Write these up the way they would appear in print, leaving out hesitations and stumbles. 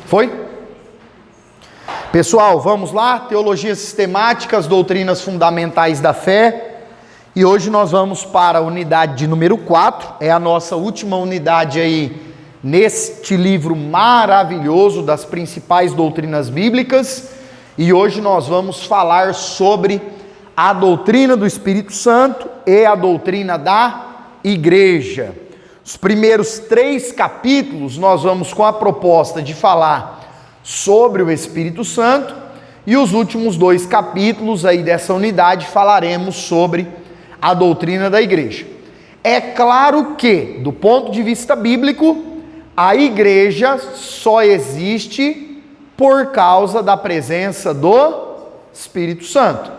Foi? Pessoal, vamos lá, teologia sistemática, as doutrinas fundamentais da fé, e hoje nós vamos para a unidade de número 4, é a nossa última unidade aí, neste livro maravilhoso das principais doutrinas bíblicas, e hoje nós vamos falar sobre a doutrina do Espírito Santo e a doutrina da igreja. Os primeiros 3 capítulos nós vamos com a proposta de falar sobre o Espírito Santo, e os últimos 2 capítulos aí dessa unidade falaremos sobre a doutrina da igreja. É claro que, do ponto de vista bíblico, a igreja só existe por causa da presença do Espírito Santo.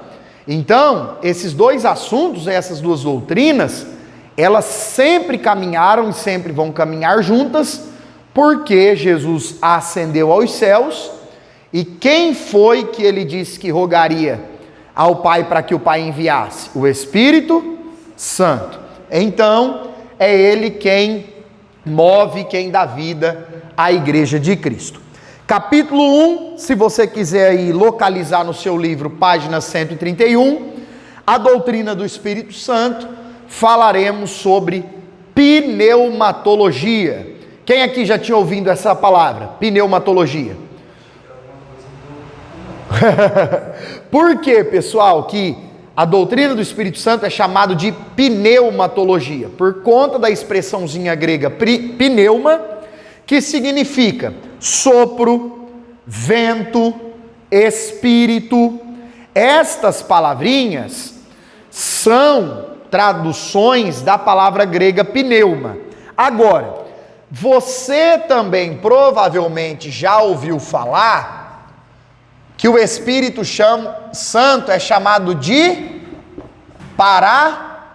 Então, esses 2 assuntos, essas 2 doutrinas, elas sempre caminharam e sempre vão caminhar juntas, porque Jesus ascendeu aos céus, e quem foi que ele disse que rogaria ao Pai para que o Pai enviasse? O Espírito Santo. Então, é ele quem move, quem dá vida à igreja de Cristo. Capítulo 1, se você quiser aí localizar no seu livro, página 131, a doutrina do Espírito Santo, falaremos sobre pneumatologia. Quem aqui já tinha ouvido essa palavra? Pneumatologia. Por que, pessoal, que a doutrina do Espírito Santo é chamada de pneumatologia? Por conta da expressãozinha grega pneuma, que significa sopro, vento, espírito. Estas palavrinhas são traduções da palavra grega pneuma. Agora, você também provavelmente já ouviu falar que o Espírito Santo é chamado de Paracleto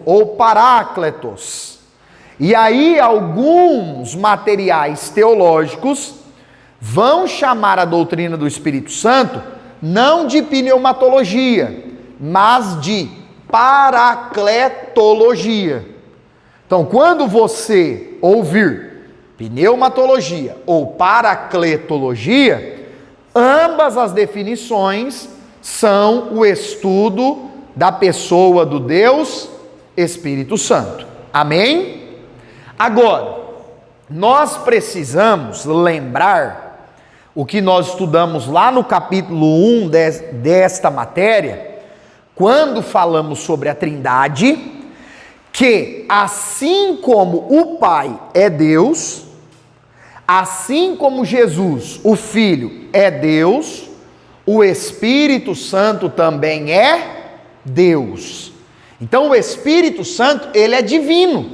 ou Parácletos. E aí alguns materiais teológicos vão chamar a doutrina do Espírito Santo não de pneumatologia, mas de paracletologia. Então, quando você ouvir pneumatologia ou paracletologia, ambas as definições são o estudo da pessoa do Deus Espírito Santo. Amém? Agora, nós precisamos lembrar o que nós estudamos lá no capítulo 1 desta matéria, quando falamos sobre a Trindade, que assim como o Pai é Deus, assim como Jesus, o Filho, é Deus, o Espírito Santo também é Deus. Então o Espírito Santo, ele é divino,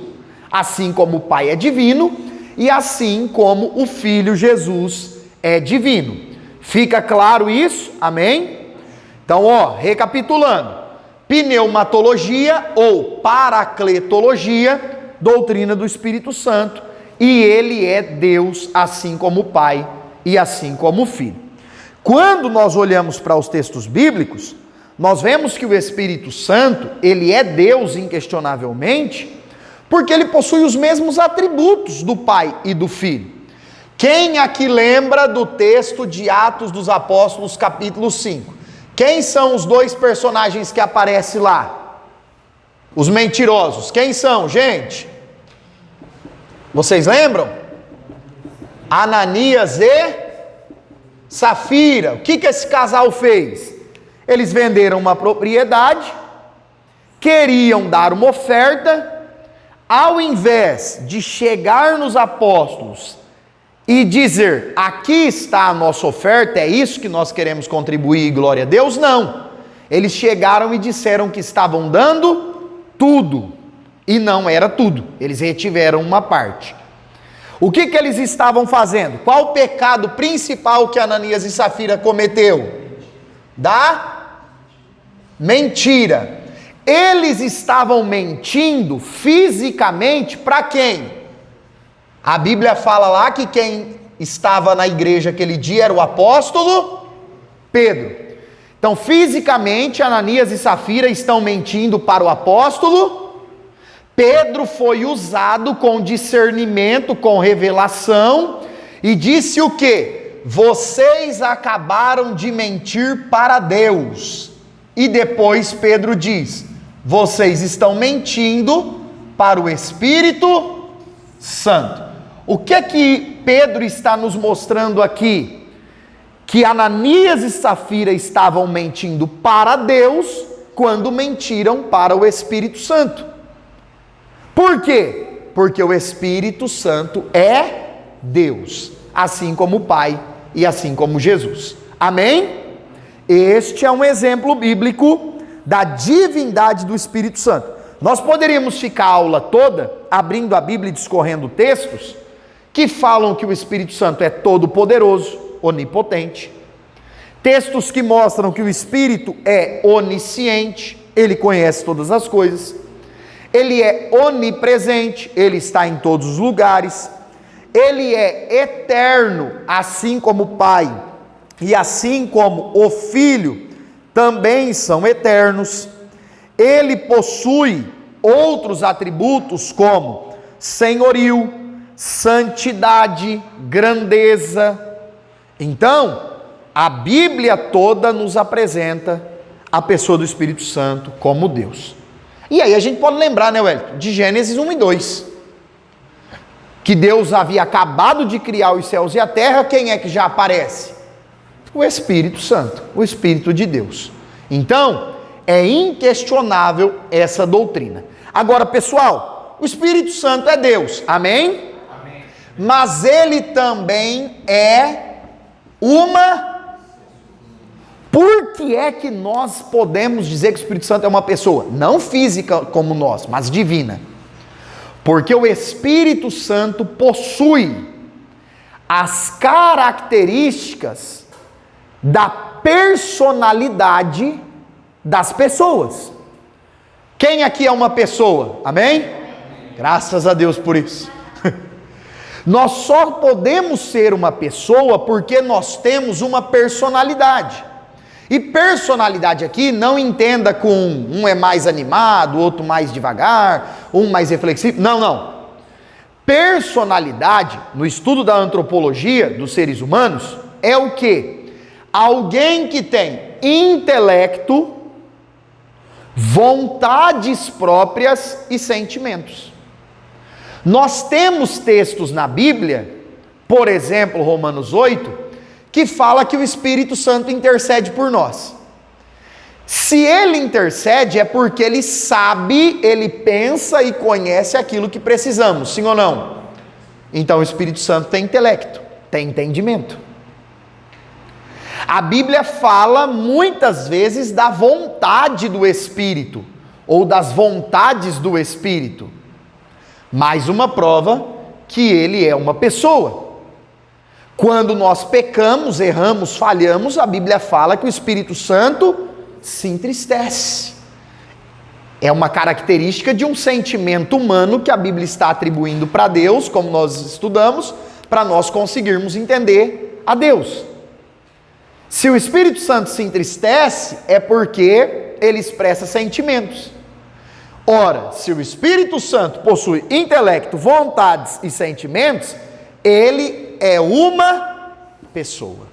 assim como o Pai é divino, e assim como o Filho Jesus é divino. Fica claro isso? Amém? Então, recapitulando. Pneumatologia ou paracletologia, doutrina do Espírito Santo, e ele é Deus assim como o Pai e assim como o Filho. Quando nós olhamos para os textos bíblicos, nós vemos que o Espírito Santo, ele é Deus inquestionavelmente, porque ele possui os mesmos atributos do Pai e do Filho. Quem aqui lembra do texto de Atos dos Apóstolos, capítulo 5? Quem são os 2 personagens que aparecem lá? Os mentirosos. Quem são, gente? Vocês lembram? Ananias e Safira. O que esse casal fez? Eles venderam uma propriedade, queriam dar uma oferta, ao invés de chegar nos apóstolos e dizer, aqui está a nossa oferta, é isso que nós queremos contribuir, glória a Deus, não. Eles chegaram e disseram que estavam dando tudo, e não era tudo, eles retiveram uma parte. O que eles estavam fazendo? Qual o pecado principal que Ananias e Safira cometeu? Da mentira. Eles estavam mentindo fisicamente para quem? A Bíblia fala lá que quem estava na igreja aquele dia era o apóstolo Pedro. Então, fisicamente, Ananias e Safira estão mentindo para o apóstolo Pedro. Foi usado com discernimento, com revelação, E disse o quê? Vocês acabaram de mentir para Deus. E depois Pedro diz: vocês estão mentindo para o Espírito Santo. O que é que Pedro está nos mostrando aqui? Que Ananias e Safira estavam mentindo para Deus quando mentiram para o Espírito Santo. Por quê? Porque o Espírito Santo é Deus, assim como o Pai e assim como Jesus. Amém? Este é um exemplo bíblico da divindade do Espírito Santo. Nós poderíamos ficar a aula toda abrindo a Bíblia e discorrendo textos que falam que o Espírito Santo é todo-poderoso, onipotente. Textos que mostram que o Espírito é onisciente, ele conhece todas as coisas. Ele é onipresente, ele está em todos os lugares. Ele é eterno, assim como o Pai e assim como o Filho também são eternos. Ele possui outros atributos como senhorio, santidade, grandeza. Então, a Bíblia toda nos apresenta a pessoa do Espírito Santo como Deus. E aí a gente pode lembrar, né, Wellington, de Gênesis 1 e 2. Que Deus havia acabado de criar os céus e a terra, quem é que já aparece? O Espírito Santo, o Espírito de Deus. Então, é inquestionável essa doutrina. Agora, pessoal, o Espírito Santo é Deus, amém? Amém. Mas ele também é uma... Por que é que nós podemos dizer que o Espírito Santo é uma pessoa? Não física como nós, mas divina. Porque o Espírito Santo possui as características da personalidade das pessoas. Quem aqui é uma pessoa? Amém? Graças a Deus por isso. Nós só podemos ser uma pessoa porque nós temos uma personalidade. E personalidade aqui, não entenda com um é mais animado, outro mais devagar, um mais reflexivo. Não, não. Personalidade, no estudo da antropologia dos seres humanos, é o quê? Alguém que tem intelecto, vontades próprias e sentimentos. Nós temos textos na Bíblia, por exemplo, Romanos 8, que fala que o Espírito Santo intercede por nós. Se ele intercede é porque ele sabe, ele pensa e conhece aquilo que precisamos, sim ou não? Então o Espírito Santo tem intelecto, tem entendimento. A Bíblia fala muitas vezes da vontade do Espírito, ou das vontades do Espírito. Mais uma prova que ele é uma pessoa. Quando nós pecamos, erramos, falhamos, a Bíblia fala que o Espírito Santo se entristece. É uma característica de um sentimento humano que a Bíblia está atribuindo para Deus, como nós estudamos, para nós conseguirmos entender a Deus. Se o Espírito Santo se entristece, é porque ele expressa sentimentos. Ora, se o Espírito Santo possui intelecto, vontades e sentimentos, ele é uma pessoa.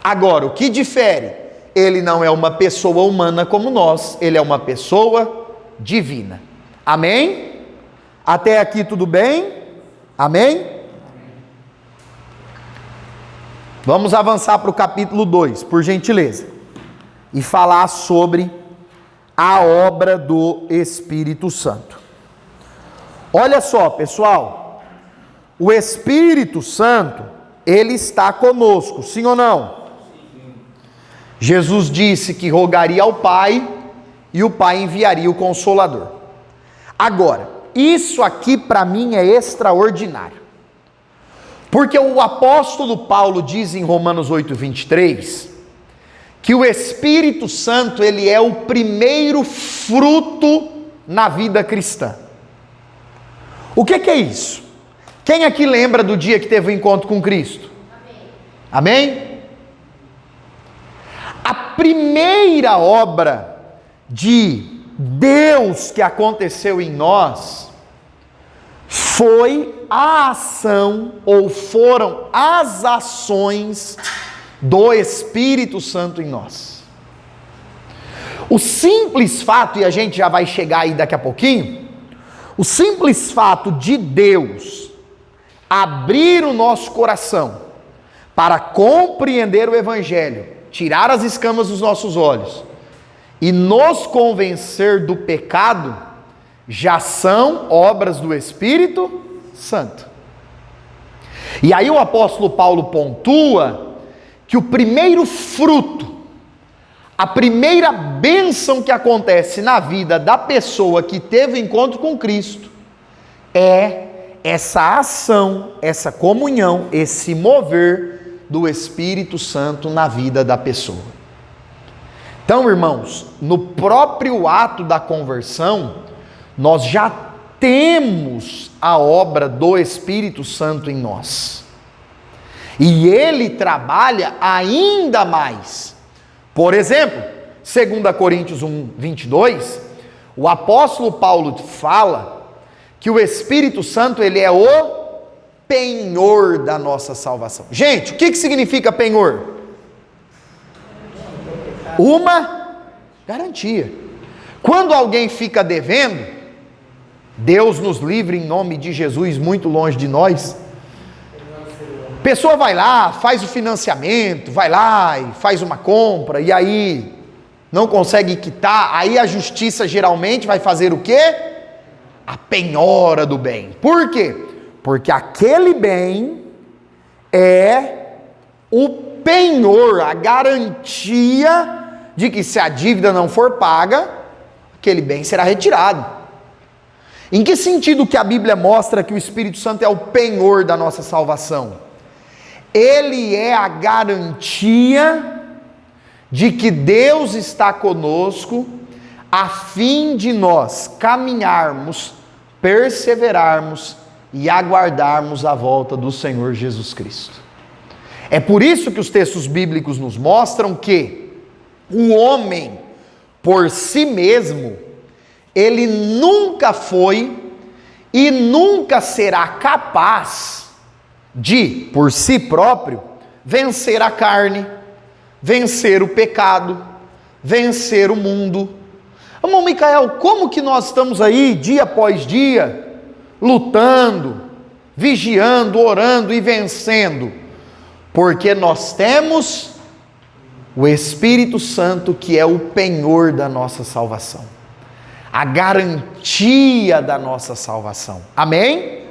Agora, o que difere? Ele não é uma pessoa humana como nós, ele é uma pessoa divina. Amém? Até aqui tudo bem? Amém? Vamos avançar para o capítulo 2, por gentileza, e falar sobre a obra do Espírito Santo. Olha só, pessoal. O Espírito Santo, ele está conosco, sim ou não? Sim. Jesus disse que rogaria ao Pai e o Pai enviaria o Consolador. Agora, isso aqui para mim é extraordinário. Porque o apóstolo Paulo diz em Romanos 8:23 que o Espírito Santo, ele é o primeiro fruto na vida cristã. O que é isso? Quem aqui lembra do dia que teve o encontro com Cristo? Amém? Amém? A primeira obra de Deus que aconteceu em nós foi a ação ou foram as ações do Espírito Santo em nós. O simples fato, e a gente já vai chegar aí daqui a pouquinho, o simples fato de Deus abrir o nosso coração para compreender o Evangelho, tirar as escamas dos nossos olhos e nos convencer do pecado, já são obras do Espírito Santo. E aí o apóstolo Paulo pontua que o primeiro fruto, a primeira bênção que acontece na vida da pessoa que teve encontro com Cristo, é essa ação, essa comunhão, esse mover do Espírito Santo na vida da pessoa. Então, irmãos, no próprio ato da conversão, nós já temos a obra do Espírito Santo em nós. E ele trabalha ainda mais. Por exemplo, 2 Coríntios 1, 22, o apóstolo Paulo fala que o Espírito Santo, ele é o penhor da nossa salvação. Gente, o que significa penhor? Uma garantia. Quando alguém fica devendo, Deus nos livre em nome de Jesus, muito longe de nós. A pessoa vai lá, faz o financiamento, vai lá e faz uma compra, e aí não consegue quitar, aí a justiça geralmente vai fazer o quê? A penhora do bem. Por quê? Porque aquele bem é o penhor, a garantia de que se a dívida não for paga, aquele bem será retirado. Em que sentido que a Bíblia mostra que o Espírito Santo é o penhor da nossa salvação? Ele é a garantia de que Deus está conosco, a fim de nós caminharmos, perseverarmos e aguardarmos a volta do Senhor Jesus Cristo. É por isso que os textos bíblicos nos mostram que o homem, por si mesmo, ele nunca foi e nunca será capaz de, por si próprio, vencer a carne, vencer o pecado, vencer o mundo. Irmão Micael, como que nós estamos aí, dia após dia, lutando, vigiando, orando e vencendo? Porque nós temos o Espírito Santo, que é o penhor da nossa salvação, a garantia da nossa salvação. Amém?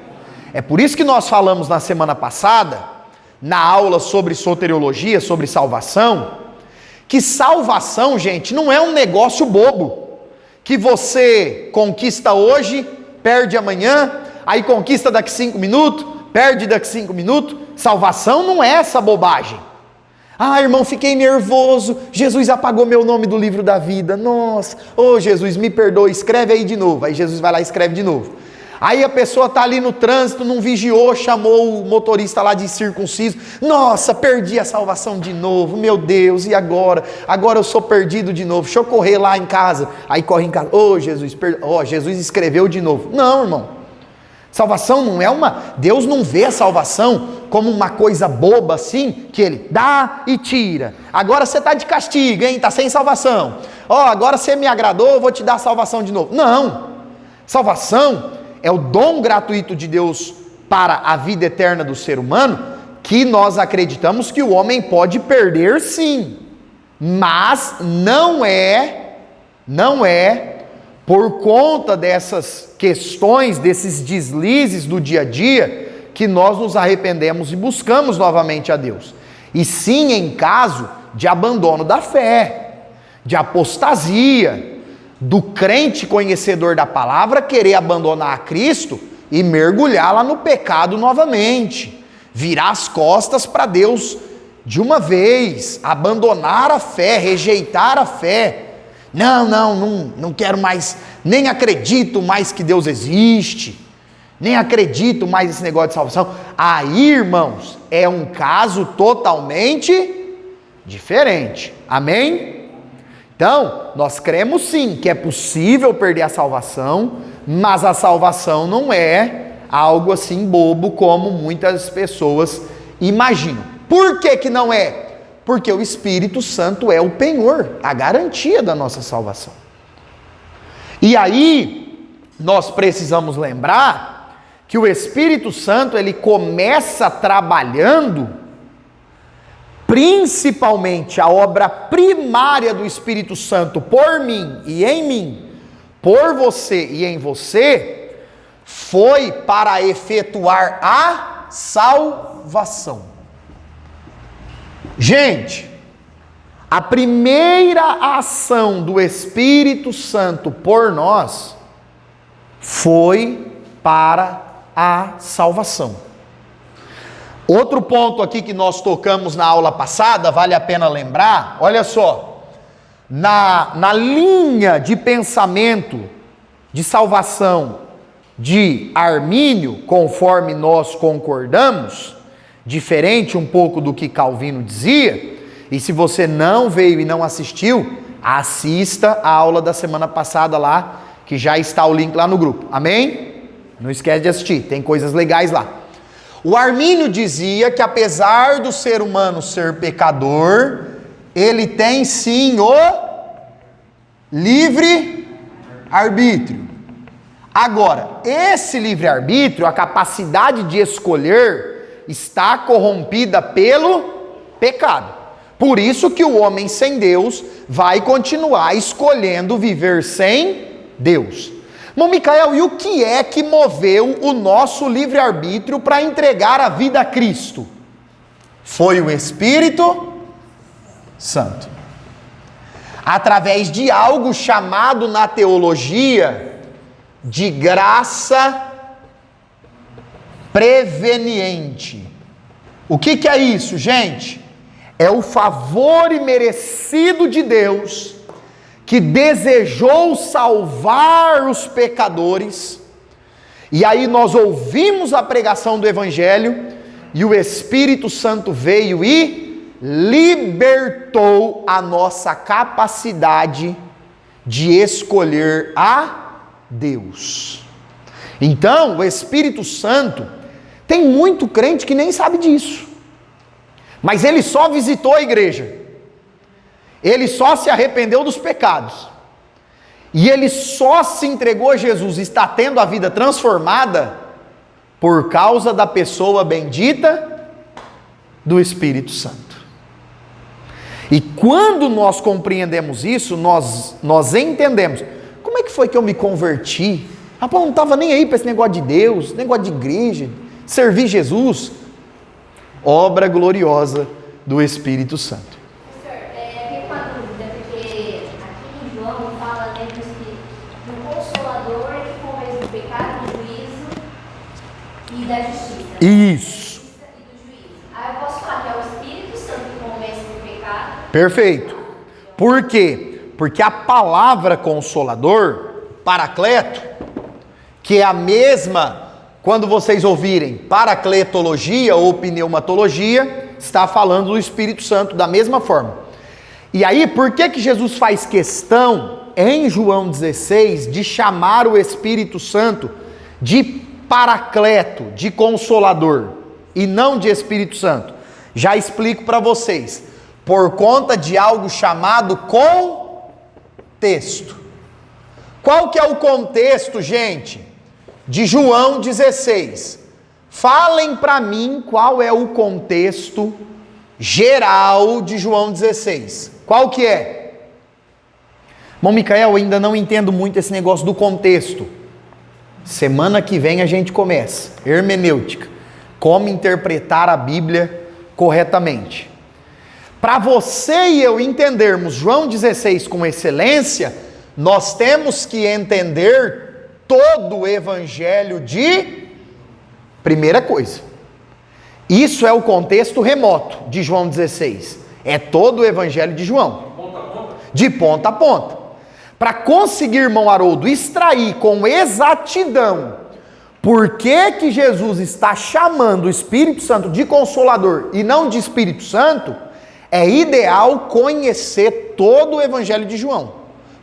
É por isso que nós falamos na semana passada, na aula sobre soteriologia, sobre salvação, que salvação, gente, não é um negócio bobo, que você conquista hoje, perde amanhã, aí conquista daqui 5 minutos, perde daqui 5 minutos. Salvação não é essa bobagem. Ah, irmão, fiquei nervoso, Jesus apagou meu nome do livro da vida, nossa, Jesus, me perdoa, escreve aí de novo. Aí Jesus vai lá e escreve de novo. Aí a pessoa está ali no trânsito, não vigiou, chamou o motorista lá de circunciso, nossa, perdi a salvação de novo, meu Deus, e agora? Agora eu sou perdido de novo, deixa eu correr lá em casa. Aí corre em casa, Jesus, Jesus escreveu de novo. Não, irmão, salvação não é Deus não vê a salvação como uma coisa boba assim, que ele dá e tira. Agora você está de castigo, hein? Está sem salvação. Agora você me agradou, eu vou te dar a salvação de novo. Não, salvação é o dom gratuito de Deus para a vida eterna do ser humano, que nós acreditamos que o homem pode perder sim, mas não é por conta dessas questões, desses deslizes do dia a dia, que nós nos arrependemos e buscamos novamente a Deus, e sim em caso de abandono da fé, de apostasia, do crente conhecedor da palavra querer abandonar a Cristo e mergulhar lá no pecado novamente, virar as costas para Deus de uma vez, abandonar a fé, rejeitar a fé. Não quero mais, nem acredito mais que Deus existe, nem acredito mais nesse negócio de salvação. Aí, irmãos, é um caso totalmente diferente. Amém? Então, nós cremos sim que é possível perder a salvação, mas a salvação não é algo assim bobo como muitas pessoas imaginam. Por que que não é? Porque o Espírito Santo é o penhor, a garantia da nossa salvação. E aí, nós precisamos lembrar que o Espírito Santo, ele começa trabalhando, principalmente a obra primária do Espírito Santo por mim e em mim, por você e em você, foi para efetuar a salvação. Gente, a primeira ação do Espírito Santo por nós foi para a salvação. Outro ponto aqui que nós tocamos na aula passada, vale a pena lembrar, olha só, na linha de pensamento de salvação de Armínio, conforme nós concordamos, diferente um pouco do que Calvino dizia, e se você não veio e não assistiu, assista a aula da semana passada lá, que já está o link lá no grupo, amém? Não esquece de assistir, tem coisas legais lá. O Armínio dizia que apesar do ser humano ser pecador, ele tem sim o livre-arbítrio. Agora, esse livre-arbítrio, a capacidade de escolher, está corrompida pelo pecado. Por isso que o homem sem Deus vai continuar escolhendo viver sem Deus. Bom, Micael, e o que é que moveu o nosso livre-arbítrio para entregar a vida a Cristo? Foi o Espírito Santo. Através de algo chamado na teologia de graça preveniente. O que é isso, gente? É o favor imerecido de Deus, que desejou salvar os pecadores, e aí nós ouvimos a pregação do Evangelho, e o Espírito Santo veio e libertou a nossa capacidade de escolher a Deus. Então, o Espírito Santo, tem muito crente que nem sabe disso, mas ele só visitou a igreja, ele só se arrependeu dos pecados, e ele só se entregou a Jesus, está tendo a vida transformada, por causa da pessoa bendita do Espírito Santo. E quando nós compreendemos isso, nós entendemos, como é que foi que eu me converti? Rapaz, eu não estava nem aí para esse negócio de Deus, negócio de igreja, servir Jesus. Obra gloriosa do Espírito Santo. Professor, fico com uma dúvida, porque aqui em João fala do Consolador que convence do pecado, do juízo e da justiça. Isso. E do juízo. Aí eu posso falar que é o Espírito Santo que convence do pecado. Perfeito. Por quê? Porque a palavra Consolador, Paracleto, que é a mesma, quando vocês ouvirem paracletologia ou pneumatologia, está falando do Espírito Santo da mesma forma. E aí, por que Jesus faz questão, em João 16, de chamar o Espírito Santo de Paracleto, de Consolador, e não de Espírito Santo? Já explico para vocês. Por conta de algo chamado contexto. Qual que é o contexto, gente, de João 16? Falem para mim qual é o contexto geral de João 16. Qual que é? Bom, Micael, eu ainda não entendo muito esse negócio do contexto. Semana que vem a gente começa. Hermenêutica. Como interpretar a Bíblia corretamente. Para você e eu entendermos João 16 com excelência, nós temos que entender todo o Evangelho de... Primeira coisa, isso é o contexto remoto de João 16. É todo o Evangelho de João. De ponta a ponta. Para conseguir, irmão Haroldo, extrair com exatidão por que Jesus está chamando o Espírito Santo de Consolador e não de Espírito Santo, é ideal conhecer todo o Evangelho de João.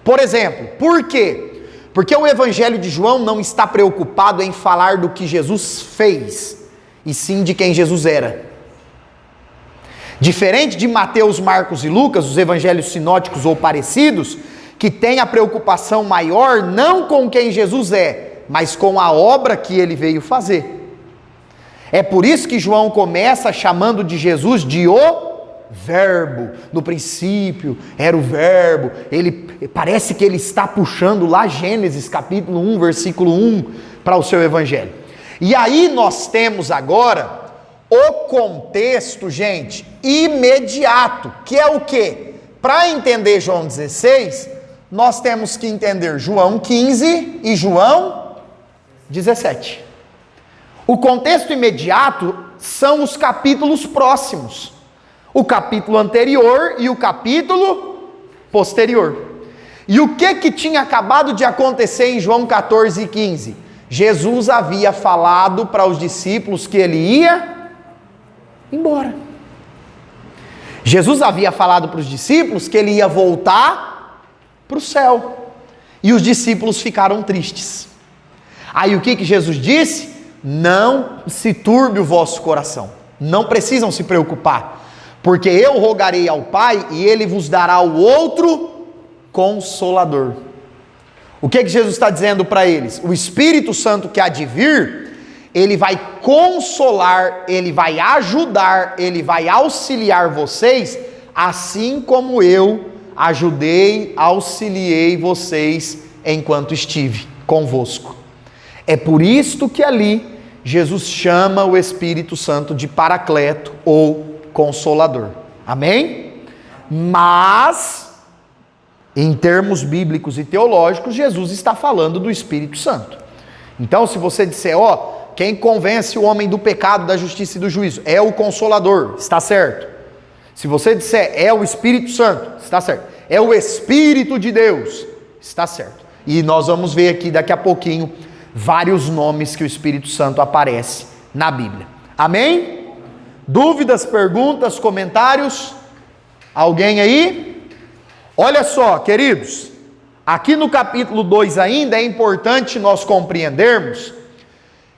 Por exemplo, por quê? Porque o Evangelho de João não está preocupado em falar do que Jesus fez, e sim de quem Jesus era. Diferente de Mateus, Marcos e Lucas, os evangelhos sinóticos ou parecidos, que têm a preocupação maior não com quem Jesus é, mas com a obra que ele veio fazer. É por isso que João começa chamando de Jesus de o Verbo. No princípio era o Verbo. Ele parece que ele está puxando lá Gênesis capítulo 1, versículo 1 para o seu evangelho. E aí nós temos agora o contexto, gente, imediato, que é o quê? Para entender João 16, nós temos que entender João 15 e João 17. O contexto imediato são os capítulos próximos. O capítulo anterior e o capítulo posterior. E o que tinha acabado de acontecer em João 14 e 15? Jesus havia falado para os discípulos que ele ia embora. Jesus havia falado para os discípulos que ele ia voltar para o céu. E os discípulos ficaram tristes. Aí o que Jesus disse? Não se turbe o vosso coração. Não precisam se preocupar. Porque eu rogarei ao Pai e ele vos dará o outro Consolador. O que Jesus está dizendo para eles? O Espírito Santo que há de vir, ele vai consolar, ele vai ajudar, ele vai auxiliar vocês, assim como eu ajudei, auxiliei vocês enquanto estive convosco. É por isto que ali Jesus chama o Espírito Santo de Paracleto ou Consolador. Amém? Mas, em termos bíblicos e teológicos, Jesus está falando do Espírito Santo. Então, se você disser, quem convence o homem do pecado, da justiça e do juízo é o Consolador, está certo. Se você disser, é o Espírito Santo, está certo. É o Espírito de Deus, está certo. E nós vamos ver aqui daqui a pouquinho vários nomes que o Espírito Santo aparece na Bíblia. Amém? Dúvidas, perguntas, comentários? Alguém aí? Olha só, queridos, aqui no capítulo 2 ainda é importante nós compreendermos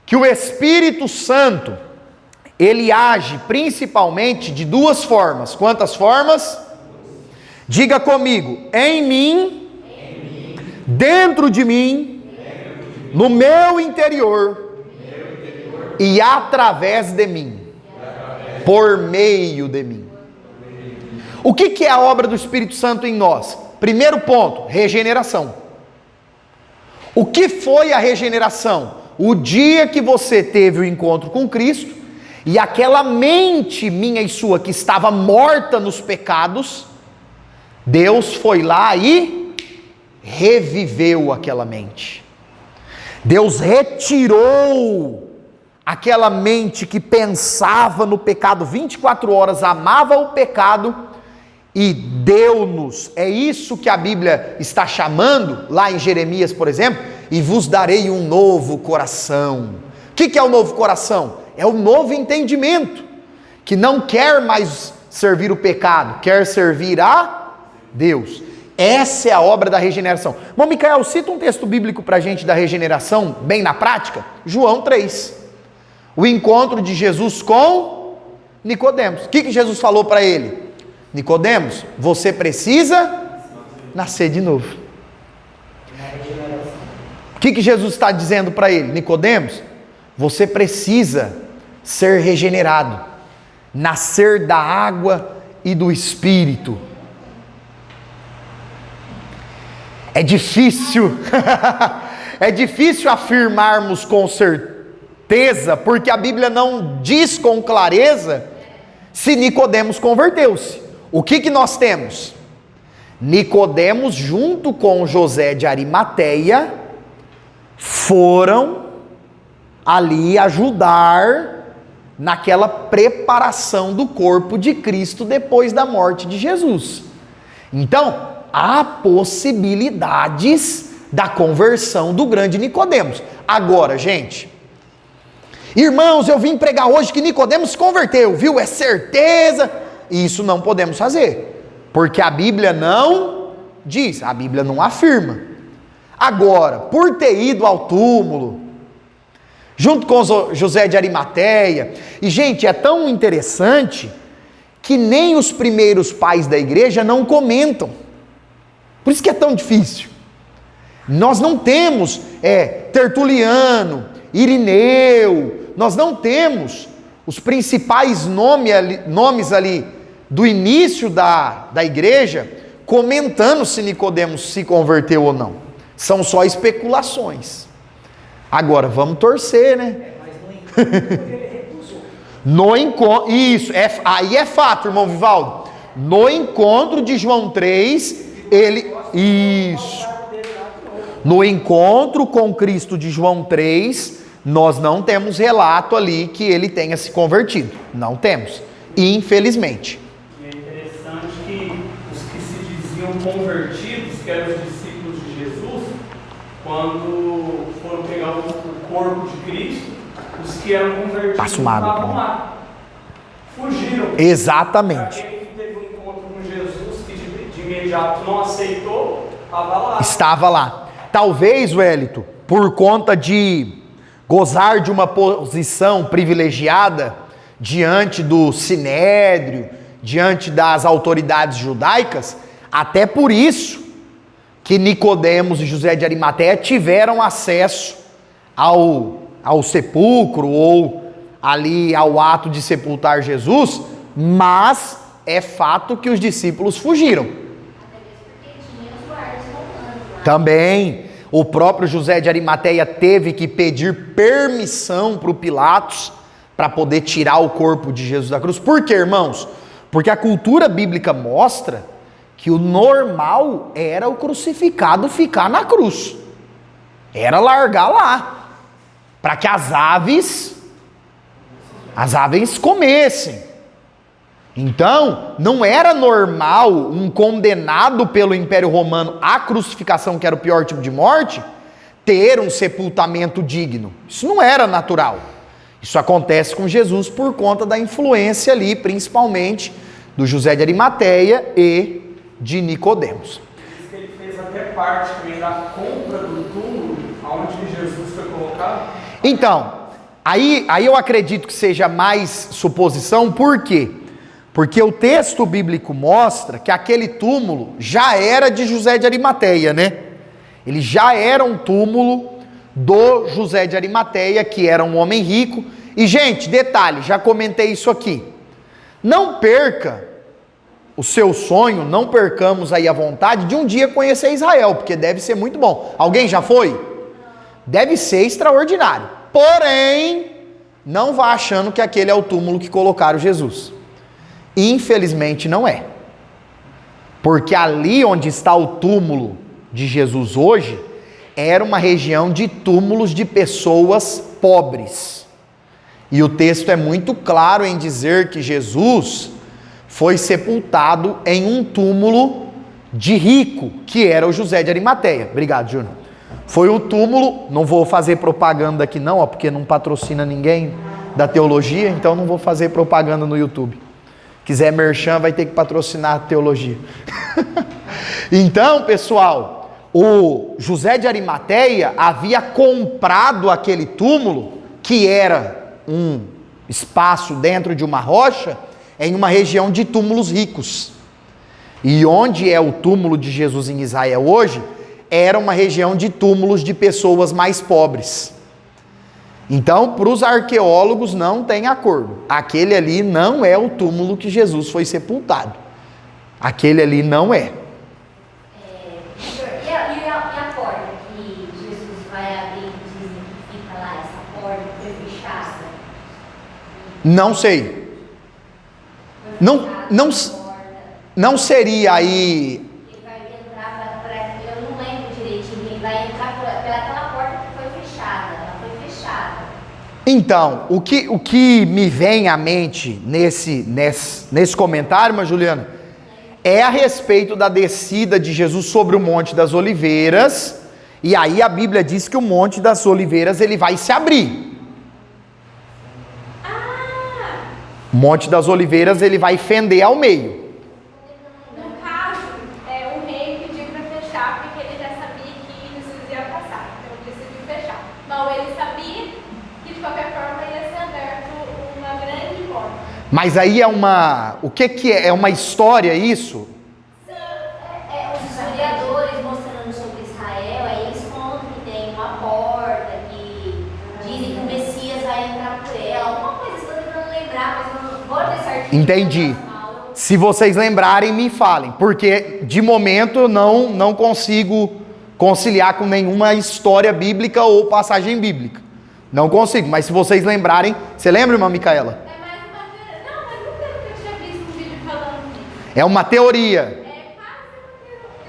que o Espírito Santo, ele age principalmente de duas formas. Quantas formas? Diga comigo, em mim, dentro de mim, no meu interior e através de mim, por meio de mim. O que é a obra do Espírito Santo em nós? Primeiro ponto, regeneração. O que foi a regeneração? O dia que você teve o encontro com Cristo e aquela mente minha e sua que estava morta nos pecados, Deus foi lá e reviveu aquela mente. Deus retirou aquela mente que pensava no pecado 24 horas, amava o pecado e deu-nos. É isso que a Bíblia está chamando, lá em Jeremias, por exemplo, e vos darei um novo coração. O que é o novo coração? É o novo entendimento, que não quer mais servir o pecado, quer servir a Deus. Essa é a obra da regeneração. Bom, Micael, cita um texto bíblico para a gente da regeneração, bem na prática. João 3. O encontro de Jesus com Nicodemos. O que Jesus falou para ele? Nicodemos, você precisa nascer de novo. O que Jesus está dizendo para ele? Nicodemos, você precisa ser regenerado, nascer da água e do Espírito. É difícil, é difícil afirmarmos com certeza, porque a Bíblia não diz com clareza se Nicodemos converteu-se. O que nós temos? Nicodemos junto com José de Arimateia foram ali ajudar naquela preparação do corpo de Cristo depois da morte de Jesus. Então, há possibilidades da conversão do grande Nicodemos. Agora, gente, irmãos, eu vim pregar hoje que Nicodemos se converteu, viu? É certeza. Isso não podemos fazer, porque a Bíblia não diz, a Bíblia não afirma. Agora, por ter ido ao túmulo, junto com José de Arimateia, e gente, é tão interessante que nem os primeiros pais da igreja não comentam. Por isso que é tão difícil. Nós não temos Tertuliano, Irineu, nós não temos os principais nomes ali do início da igreja comentando se Nicodemos se converteu ou não. São só especulações. Agora, vamos torcer, né? Mas no encontro ele recusou. No encontro, isso, aí é fato, irmão Vivaldo. No encontro de João 3, isso. No encontro com Cristo de João 3, nós não temos relato ali que ele tenha se convertido. Não temos, infelizmente. É interessante que os que se diziam convertidos, que eram os discípulos de Jesus, quando foram pegar o corpo de Cristo, os que eram convertidos estavam lá. Fugiram. Exatamente. Aquele que teve um encontro com Jesus, que de imediato não aceitou, estava lá. Estava lá. Talvez, Wellington, por conta de gozar de uma posição privilegiada diante do Sinédrio, diante das autoridades judaicas, até por isso que Nicodemos e José de Arimateia tiveram acesso ao sepulcro ou ali ao ato de sepultar Jesus, mas é fato que os discípulos fugiram. Também, o próprio José de Arimateia teve que pedir permissão para o Pilatos para poder tirar o corpo de Jesus da cruz. Por quê, irmãos? Porque a cultura bíblica mostra que o normal era o crucificado ficar na cruz. Era largar lá, para que as aves comessem. Então, não era normal um condenado pelo Império Romano à crucificação, que era o pior tipo de morte, ter um sepultamento digno. Isso não era natural. Isso acontece com Jesus por conta da influência ali, principalmente do José de Arimateia e de Nicodemos. Diz que ele fez até parte também da compra do túmulo onde Jesus foi colocado. Então, aí eu acredito que seja mais suposição, por quê? Porque o texto bíblico mostra que aquele túmulo já era de José de Arimateia, né? Ele já era um túmulo do José de Arimateia, que era um homem rico. E, gente, detalhe, já comentei isso aqui. Não perca o seu sonho, não percamos aí a vontade de um dia conhecer Israel, porque deve ser muito bom. Alguém já foi? Deve ser extraordinário. Porém, não vá achando que aquele é o túmulo que colocaram Jesus. Infelizmente não é. Porque ali onde está o túmulo de Jesus hoje, era uma região de túmulos de pessoas pobres. E o texto é muito claro em dizer que Jesus foi sepultado em um túmulo de rico, que era o José de Arimateia. Obrigado, Júnior. Foi o túmulo, não vou fazer propaganda aqui não, porque não patrocina ninguém da teologia, então não vou fazer propaganda no YouTube. Quiser merchan, vai ter que patrocinar a teologia. Então, pessoal, o José de Arimateia havia comprado aquele túmulo, que era um espaço dentro de uma rocha, em uma região de túmulos ricos. E onde é o túmulo de Jesus em Israel hoje, era uma região de túmulos de pessoas mais pobres. Então, para os arqueólogos não tem acordo. Aquele ali não é o túmulo que Jesus foi sepultado. Aquele ali não é. E a porta que Jesus vai abrir, dizem que fica lá, essa porta que foi fechada? Não sei. Não seria aí... Ele vai entrar eu não lembro direitinho, ele vai entrar pelaquela porta que foi fechada, ela foi fechada. Então, o que me vem à mente nesse comentário, mas Juliana, é a respeito da descida de Jesus sobre o Monte das Oliveiras, e aí a Bíblia diz que o Monte das Oliveiras ele vai se abrir. O Monte das Oliveiras ele vai fender ao meio. No caso, o rei pediu para fechar porque ele já sabia que Jesus ia Mas aí é uma... O que que é? É uma história isso? Os historiadores mostrando sobre Israel, aí eles contam que tem uma porta, que dizem que o Messias vai entrar por ela, alguma coisa, estou tentando lembrar, mas não vou ter certeza. Entendi. Se vocês lembrarem, me falem, porque de momento eu não consigo conciliar com nenhuma história bíblica ou passagem bíblica. Não consigo, mas se vocês lembrarem... Você lembra, irmã Micaela? É mais uma teoria. Não, mas nunca eu tinha visto um vídeo falando disso. É uma teoria. É quase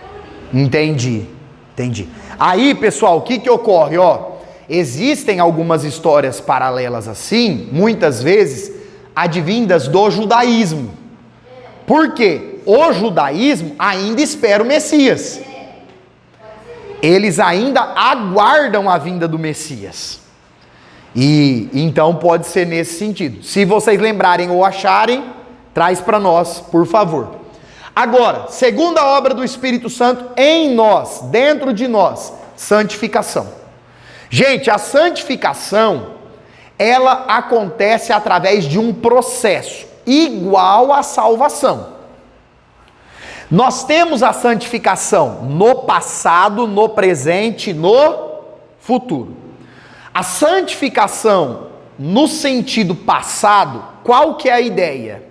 uma teoria. Entendi. Aí, pessoal, o que ocorre? Existem algumas histórias paralelas assim, muitas vezes advindas do judaísmo. Por quê? O judaísmo ainda espera o Messias. Eles ainda aguardam a vinda do Messias. E então pode ser nesse sentido. Se vocês lembrarem ou acharem, traz para nós, por favor. Agora, segunda obra do Espírito Santo em nós, dentro de nós, santificação. Gente, a santificação, ela acontece através de um processo igual à salvação. Nós temos a santificação no passado, no presente, no futuro. A santificação no sentido passado, qual que é a ideia?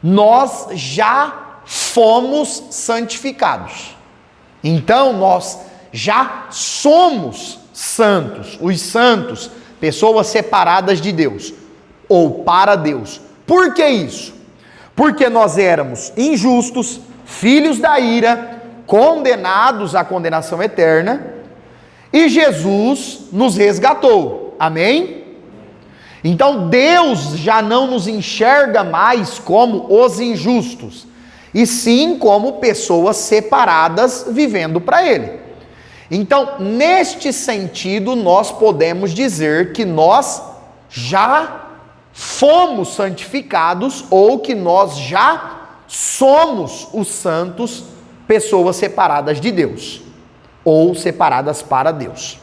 Nós já fomos santificados. Então nós já somos santos. Os santos, pessoas separadas de Deus ou para Deus. Por que isso? Porque nós éramos injustos, filhos da ira, condenados à condenação eterna, e Jesus nos resgatou. Amém? Então Deus já não nos enxerga mais como os injustos, e sim como pessoas separadas vivendo para Ele. Então, neste sentido, nós podemos dizer que nós já fomos santificados, ou que nós já somos os santos, pessoas separadas de Deus, ou separadas para Deus.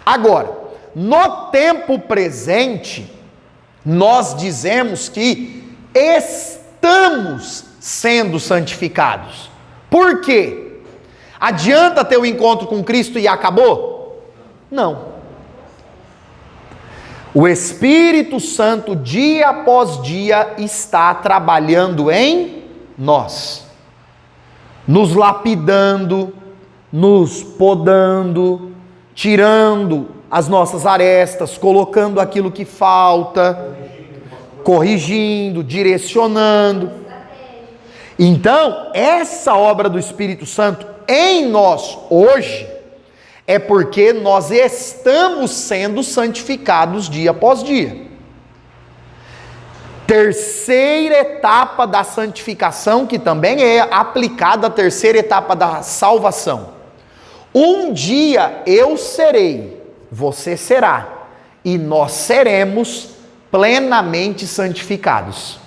Agora, no tempo presente, nós dizemos que estamos sendo santificados. Por quê? Adianta ter o encontro com Cristo e acabou? Não. O Espírito Santo, dia após dia, está trabalhando em nós, nos lapidando, nos podando, tirando as nossas arestas, colocando aquilo que falta, corrigindo, direcionando. Então, essa obra do Espírito Santo em nós hoje é porque nós estamos sendo santificados dia após dia. Terceira etapa da santificação, que também é aplicada à terceira etapa da salvação. Um dia eu serei, você será, e nós seremos plenamente santificados,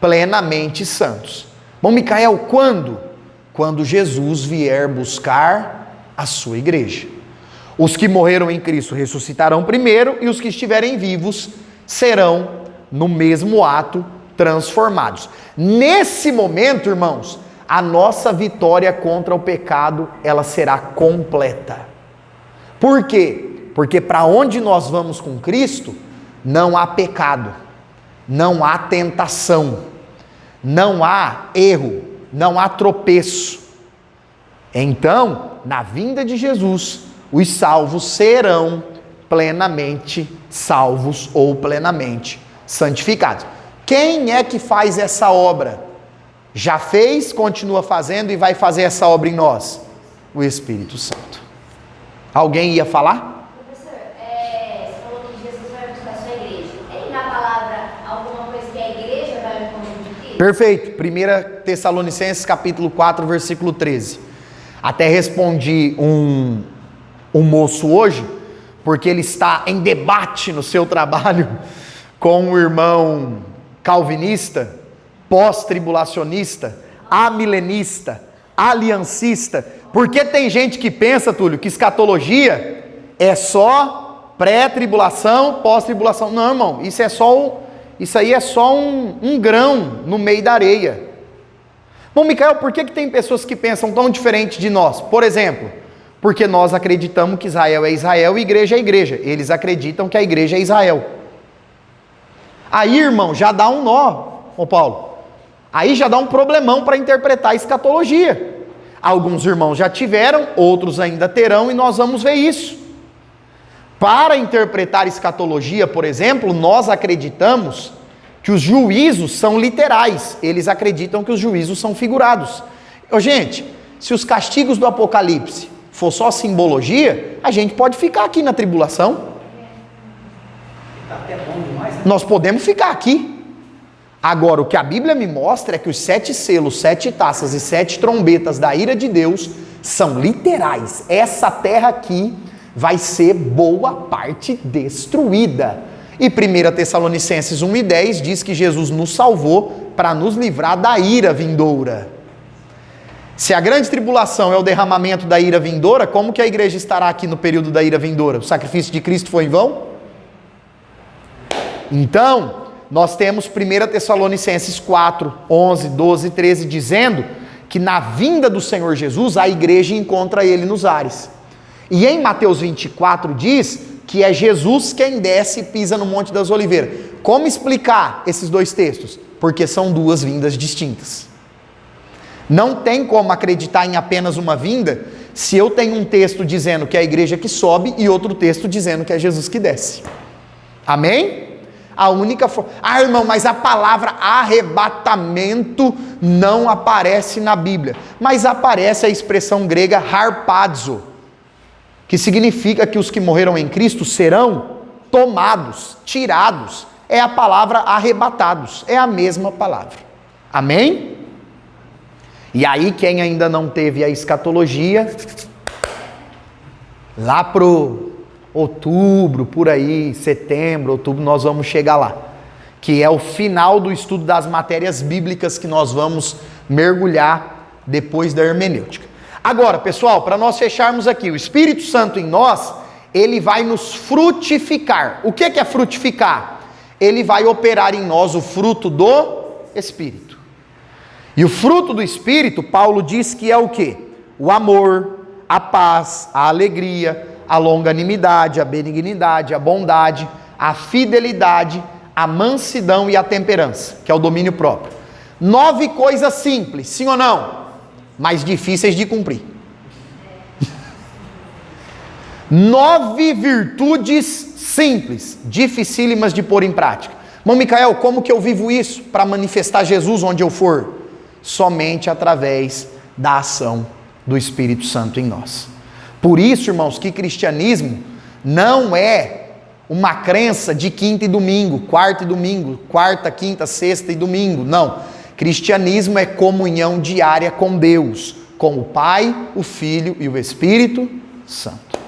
plenamente santos. Bom, Micael, quando? Quando Jesus vier buscar a sua igreja. Os que morreram em Cristo ressuscitarão primeiro, e os que estiverem vivos serão, no mesmo ato, transformados. Nesse momento, irmãos, a nossa vitória contra o pecado, ela será completa. Por quê? Porque para onde nós vamos com Cristo, não há pecado, não há tentação, não há erro, não há tropeço. Então, na vinda de Jesus, os salvos serão plenamente salvos ou plenamente santificados. Quem é que faz essa obra? Já fez, continua fazendo e vai fazer essa obra em nós? O Espírito Santo. Alguém ia falar? Professor, você falou que Jesus vai buscar a sua igreja. Tem na palavra alguma coisa que a igreja vai ao encontro de Cristo? Perfeito. 1 Tessalonicenses capítulo 4, versículo 13. Até respondi um moço hoje, porque ele está em debate no seu trabalho com o irmão calvinista, pós-tribulacionista, amilenista, aliancista, porque tem gente que pensa, Túlio, que escatologia é só pré-tribulação, pós-tribulação. Não, irmão, isso é só isso aí é só um grão no meio da areia. Bom, Micael, por que tem pessoas que pensam tão diferente de nós? Por exemplo, porque nós acreditamos que Israel é Israel e igreja é igreja. Eles acreditam que a igreja é Israel. Aí, irmão, já dá um nó, ô Paulo. Aí já dá um problemão para interpretar a escatologia. Alguns irmãos já tiveram, outros ainda terão, e nós vamos ver isso. Para interpretar escatologia, por exemplo, nós acreditamos que os juízos são literais. Eles acreditam que os juízos são figurados. Gente, se os castigos do Apocalipse for só simbologia, a gente pode ficar aqui na tribulação. Tá até bom demais, né? Nós podemos ficar aqui. Agora, o que a Bíblia me mostra é que os 7 selos, 7 taças e 7 trombetas da ira de Deus são literais. Essa terra aqui vai ser boa parte destruída. E 1 Tessalonicenses 1:10 diz que Jesus nos salvou para nos livrar da ira vindoura. Se a grande tribulação é o derramamento da ira vindoura, como que a igreja estará aqui no período da ira vindoura? O sacrifício de Cristo foi em vão? Então, nós temos 1 Tessalonicenses 4, 11, 12 e 13 dizendo que na vinda do Senhor Jesus a igreja encontra Ele nos ares. E em Mateus 24 diz que é Jesus quem desce e pisa no Monte das Oliveiras. Como explicar esses dois textos? Porque são duas vindas distintas. Não tem como acreditar em apenas uma vinda se eu tenho um texto dizendo que é a igreja que sobe e outro texto dizendo que é Jesus que desce. Amém? A única forma... irmão, mas a palavra arrebatamento não aparece na Bíblia. Mas aparece a expressão grega harpazo, que significa que os que morreram em Cristo serão tomados, tirados. É a palavra arrebatados, é a mesma palavra. Amém? E aí quem ainda não teve a escatologia, lá pro outubro, por aí, setembro, outubro, nós vamos chegar lá, que é o final do estudo das matérias bíblicas que nós vamos mergulhar depois da hermenêutica. Agora, pessoal, para nós fecharmos aqui, o Espírito Santo em nós, ele vai nos frutificar. O que é frutificar? Ele vai operar em nós o fruto do Espírito. E o fruto do Espírito, Paulo diz que é o quê? O amor, a paz, a alegria, a longanimidade, a benignidade, a bondade, a fidelidade, a mansidão e a temperança, que é o domínio próprio. 9 coisas simples, sim ou não? Mas difíceis de cumprir. 9 virtudes simples, dificílimas de pôr em prática. Irmão Micael, como que eu vivo isso para manifestar Jesus onde eu for? Somente através da ação do Espírito Santo em nós. Por isso, irmãos, que cristianismo não é uma crença de quinta e domingo, quarta e domingo, quarta, quinta, sexta e domingo. Não. Cristianismo é comunhão diária com Deus, com o Pai, o Filho e o Espírito Santo.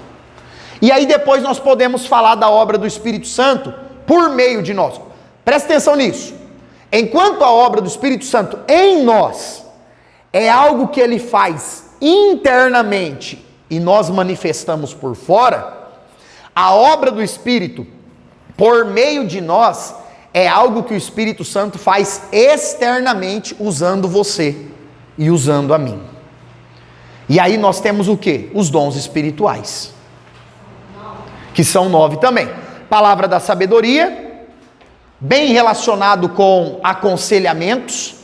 E aí depois nós podemos falar da obra do Espírito Santo por meio de nós. Presta atenção nisso. Enquanto a obra do Espírito Santo em nós é algo que ele faz internamente e nós manifestamos por fora, a obra do Espírito por meio de nós é algo que o Espírito Santo faz externamente usando você e usando a mim. E aí nós temos o quê? Os dons espirituais, que são 9 também. Palavra da sabedoria, bem relacionado com aconselhamentos.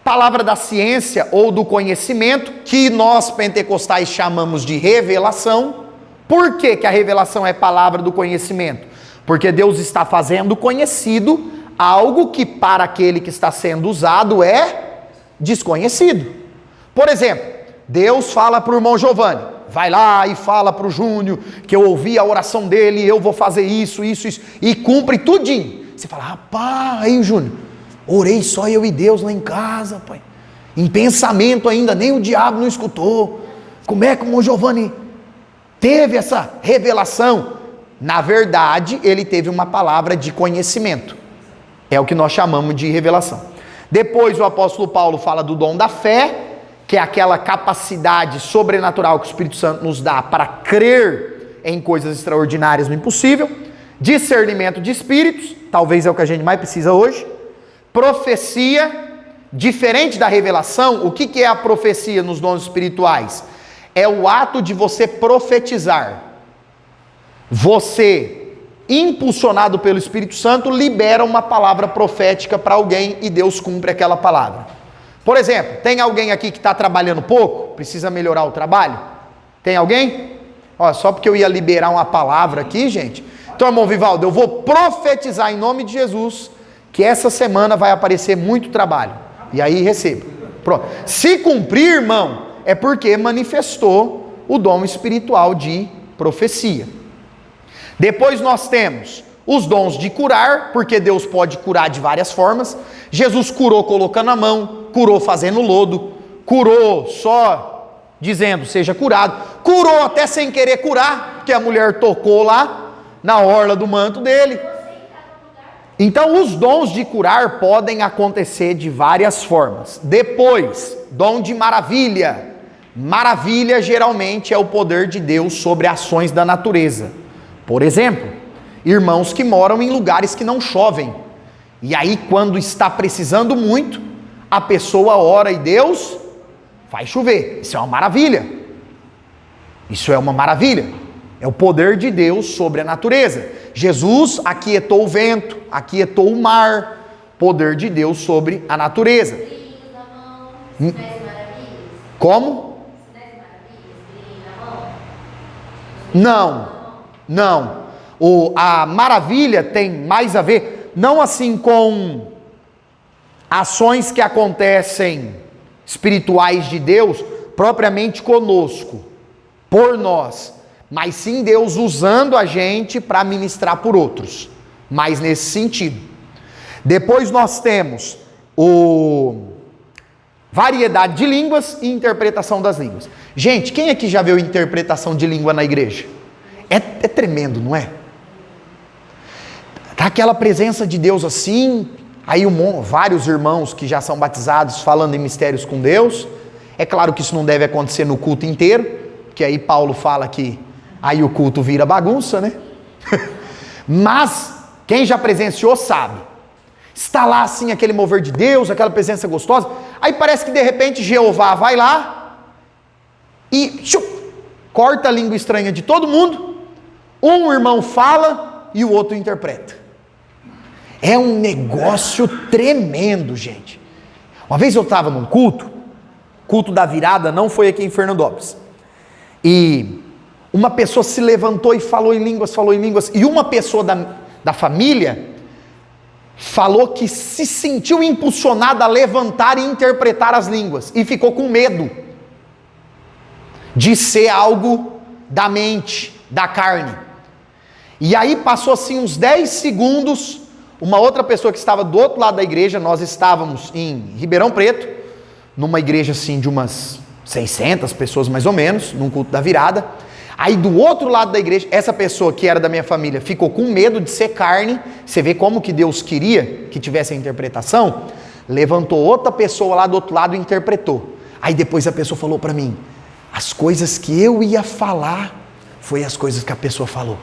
Palavra da ciência ou do conhecimento, que nós pentecostais chamamos de revelação. Por que que a revelação é palavra do conhecimento? Porque Deus está fazendo conhecido algo que para aquele que está sendo usado é desconhecido. Por exemplo, Deus fala para o irmão Giovanni, vai lá e fala para o Júnior, que eu ouvi a oração dele, eu vou fazer isso, e cumpre tudinho. Você fala, rapaz, aí Júnior, orei só eu e Deus lá em casa, pai. Em pensamento ainda, nem o diabo não escutou. Como é que o irmão Giovanni teve essa revelação? Na verdade, ele teve uma palavra de conhecimento. É o que nós chamamos de revelação. Depois o apóstolo Paulo fala do dom da fé, que é aquela capacidade sobrenatural que o Espírito Santo nos dá para crer em coisas extraordinárias no impossível. Discernimento de espíritos, talvez é o que a gente mais precisa hoje. Profecia, diferente da revelação. O que é a profecia nos dons espirituais? É o ato de você profetizar. Você, impulsionado pelo Espírito Santo, libera uma palavra profética para alguém e Deus cumpre aquela palavra. Por exemplo, tem alguém aqui que está trabalhando pouco? Precisa melhorar o trabalho? Tem alguém? Ó, só porque eu ia liberar uma palavra aqui, gente. Então, irmão Vivaldo, eu vou profetizar em nome de Jesus que essa semana vai aparecer muito trabalho. E aí receba. Pronto. Se cumprir, irmão, é porque manifestou o dom espiritual de profecia. Depois nós temos os dons de curar, porque Deus pode curar de várias formas. Jesus curou colocando a mão, curou fazendo lodo, curou só dizendo seja curado, curou até sem querer curar, porque a mulher tocou lá na orla do manto dele. Então os dons de curar podem acontecer de várias formas. Depois, dom de maravilha. Maravilha geralmente é o poder de Deus sobre ações da natureza. Por exemplo, irmãos que moram em lugares que não chovem. E aí quando está precisando muito, a pessoa ora e Deus faz chover. Isso é uma maravilha. Isso é uma maravilha. É o poder de Deus sobre a natureza. Jesus aquietou o vento, aquietou o mar. Poder de Deus sobre a natureza. Como? Não. A maravilha tem mais a ver, não assim com ações que acontecem espirituais de Deus, propriamente conosco, por nós, mas sim Deus usando a gente para ministrar por outros, mas nesse sentido. Depois nós temos variedade de línguas e interpretação das línguas. Gente, quem aqui já viu interpretação de língua na igreja? É tremendo, não é? Tá aquela presença de Deus assim, aí vários irmãos que já são batizados falando em mistérios com Deus. É claro que isso não deve acontecer no culto inteiro, que aí Paulo fala que aí o culto vira bagunça, né? Mas quem já presenciou sabe. Está lá assim aquele mover de Deus, aquela presença gostosa. Aí parece que de repente Jeová vai lá e corta a língua estranha de todo mundo. Um irmão fala e o outro interpreta. É um negócio tremendo, gente. Uma vez eu estava num culto da virada, não foi aqui em Fernandópolis. E uma pessoa se levantou e falou em línguas, e uma pessoa da família falou que se sentiu impulsionada a levantar e interpretar as línguas, e ficou com medo de ser algo da mente, da carne. E aí passou assim uns 10 segundos, uma outra pessoa que estava do outro lado da igreja, nós estávamos em Ribeirão Preto, numa igreja assim de umas 600 pessoas mais ou menos, num culto da virada. Aí do outro lado da igreja, essa pessoa que era da minha família ficou com medo de ser carne. Você vê como que Deus queria que tivesse a interpretação. Levantou outra pessoa lá do outro lado e interpretou. Aí depois a pessoa falou para mim, as coisas que eu ia falar foi as coisas que a pessoa falou.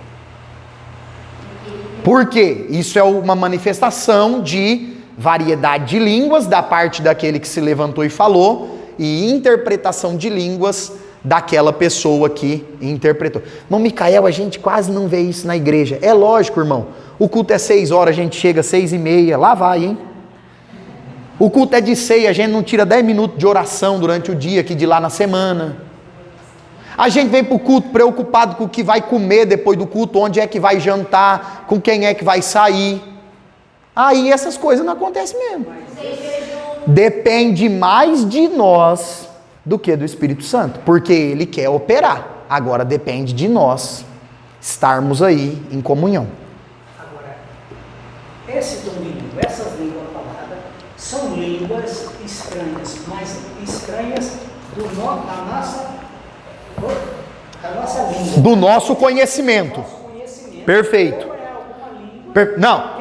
Por quê? Isso é uma manifestação de variedade de línguas da parte daquele que se levantou e falou, e interpretação de línguas daquela pessoa que interpretou. Irmão Micael, a gente quase não vê isso na igreja. É lógico, irmão. O culto é 6 horas, a gente chega às 6:30. Lá vai, hein? O culto é de 6, a gente não tira 10 minutos de oração durante o dia, aqui de lá na semana. A gente vem para o culto preocupado com o que vai comer depois do culto, onde é que vai jantar, com quem é que vai sair. Aí essas coisas não acontecem mesmo. Depende mais de nós do que do Espírito Santo, porque Ele quer operar. Agora depende de nós estarmos aí em comunhão. Agora, esse domingo, essas línguas faladas, são línguas estranhas, mas estranhas da nossa língua. Do nosso conhecimento. Perfeito. Não,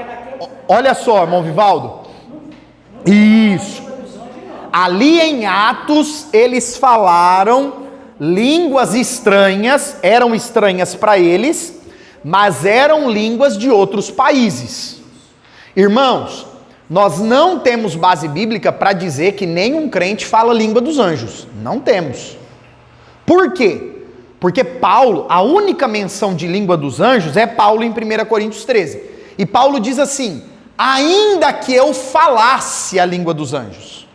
olha só, irmão Vivaldo. Isso. Ali em Atos, eles falaram línguas estranhas, eram estranhas para eles, mas eram línguas de outros países. Irmãos, nós não temos base bíblica para dizer que nenhum crente fala língua dos anjos. Não temos. Por quê? Porque Paulo, a única menção de língua dos anjos é Paulo em 1 Coríntios 13. E Paulo diz assim: ainda que eu falasse a língua dos anjos,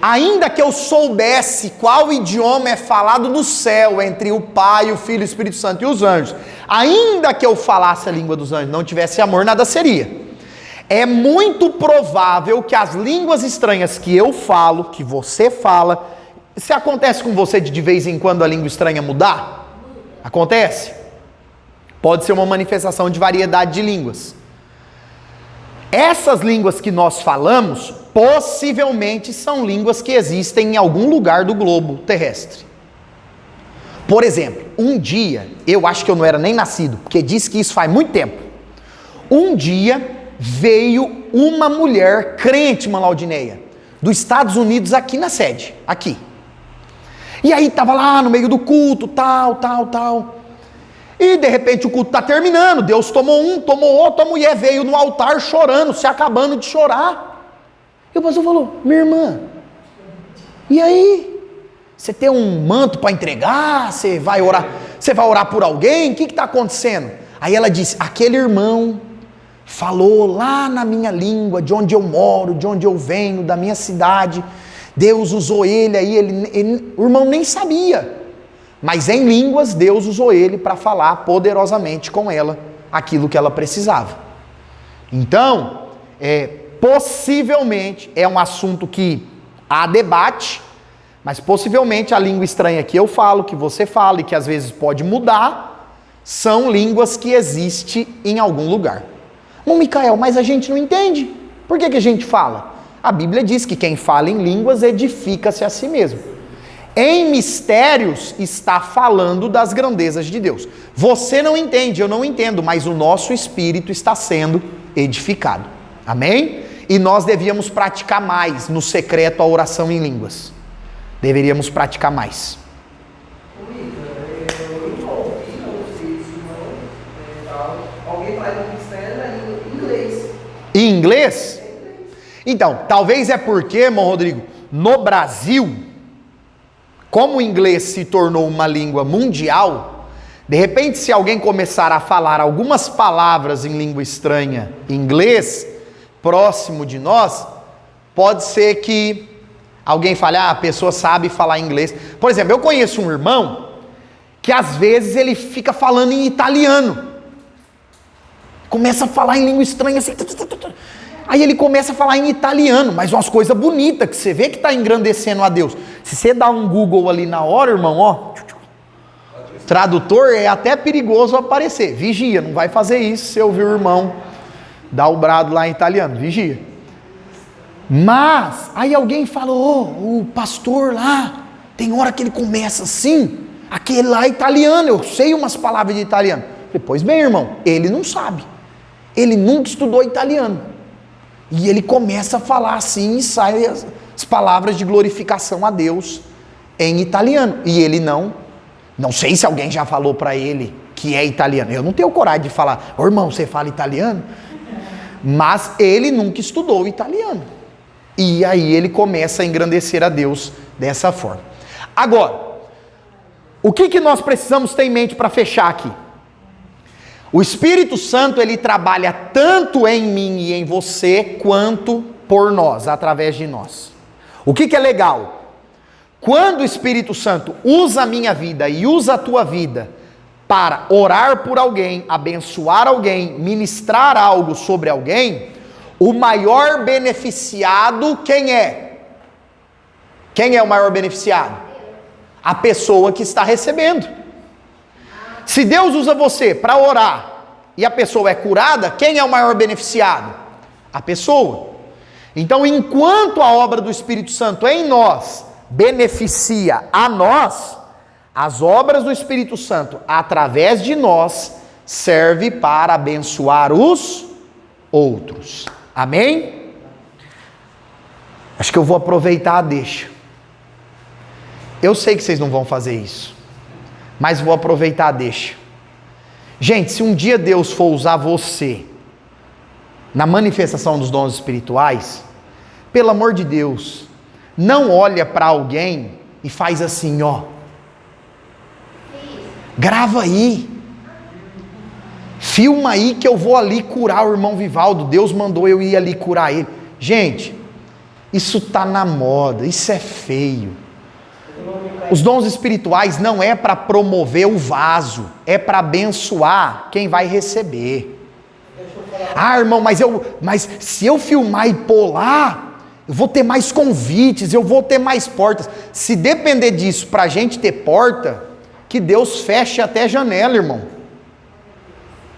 ainda que eu soubesse qual idioma é falado no céu entre o Pai, o Filho, o Espírito Santo e os anjos, ainda que eu falasse a língua dos anjos, não tivesse amor, nada seria. É muito provável que as línguas estranhas que eu falo, que você fala, se acontece com você de vez em quando a língua estranha mudar? Acontece? Pode ser uma manifestação de variedade de línguas. Essas línguas que nós falamos, possivelmente são línguas que existem em algum lugar do globo terrestre. Por exemplo, um dia, eu acho que eu não era nem nascido, porque diz que isso faz muito tempo. Um dia veio uma mulher crente, Manlaudineia, dos Estados Unidos aqui na sede, aqui. E aí estava lá no meio do culto, tal. E de repente o culto está terminando, Deus tomou um, tomou outro, a mulher veio no altar chorando, se acabando de chorar. E o pastor falou: minha irmã, e aí? Você tem um manto para entregar? Você vai orar por alguém? O que está acontecendo? Aí ela disse: aquele irmão falou lá na minha língua, de onde eu moro, de onde eu venho, da minha cidade. Deus usou ele aí, o irmão nem sabia. Mas em línguas, Deus usou ele para falar poderosamente com ela aquilo que ela precisava. Então, possivelmente, é um assunto que há debate, mas possivelmente a língua estranha que eu falo, que você fala e que às vezes pode mudar, são línguas que existem em algum lugar. Micael, mas a gente não entende. Por que a gente fala? A Bíblia diz que quem fala em línguas edifica-se a si mesmo. Em mistérios está falando das grandezas de Deus. Você não entende, eu não entendo, mas o nosso espírito está sendo edificado. Amém? E nós devíamos praticar mais no secreto a oração em línguas. Deveríamos praticar mais. Alguém faz um mistério em inglês. Em inglês? Então, talvez é porque, irmão Rodrigo, no Brasil, como o inglês se tornou uma língua mundial, de repente se alguém começar a falar algumas palavras em língua estranha, em inglês, próximo de nós, pode ser que alguém fale: a pessoa sabe falar inglês. Por exemplo, eu conheço um irmão que às vezes ele fica falando em italiano. Começa a falar em língua estranha assim. Aí ele começa a falar em italiano, mas umas coisas bonitas, que você vê que está engrandecendo a Deus. Se você dá um Google ali na hora, irmão, ó, tradutor, é até perigoso aparecer. Vigia, não vai fazer isso se ouvir o irmão dar o brado lá em italiano, vigia. Mas, aí alguém falou: o pastor lá, tem hora que ele começa assim, aquele lá é italiano, eu sei umas palavras de italiano. Pois bem, irmão, ele não sabe. Ele nunca estudou italiano. E ele começa a falar assim e sai as palavras de glorificação a Deus em italiano. E ele não sei se alguém já falou para ele que é italiano. Eu não tenho coragem de falar: ô irmão, você fala italiano? Mas ele nunca estudou italiano. E aí ele começa a engrandecer a Deus dessa forma. Agora, o que nós precisamos ter em mente para fechar aqui? O Espírito Santo, ele trabalha tanto em mim e em você, quanto por nós, através de nós. O que é legal? Quando o Espírito Santo usa a minha vida e usa a tua vida para orar por alguém, abençoar alguém, ministrar algo sobre alguém, o maior beneficiado quem é? Quem é o maior beneficiado? A pessoa que está recebendo. Se Deus usa você para orar e a pessoa é curada, quem é o maior beneficiado? A pessoa. Então, enquanto a obra do Espírito Santo em nós beneficia a nós, as obras do Espírito Santo através de nós serve para abençoar os outros. Amém? Acho que eu vou aproveitar a deixa. Eu sei que vocês não vão fazer isso, mas vou aproveitar a deixa. Gente, se um dia Deus for usar você na manifestação dos dons espirituais, pelo amor de Deus, não olha para alguém e faz assim, ó. Grava aí. Filma aí que eu vou ali curar o irmão Vivaldo. Deus mandou eu ir ali curar ele. Gente, isso tá na moda, isso é feio. Os dons espirituais não é para promover o vaso, é para abençoar quem vai receber. Ah, irmão, mas se eu filmar e pôr lá, eu vou ter mais convites, eu vou ter mais portas. Se depender disso para a gente ter porta, que Deus feche até janela, irmão.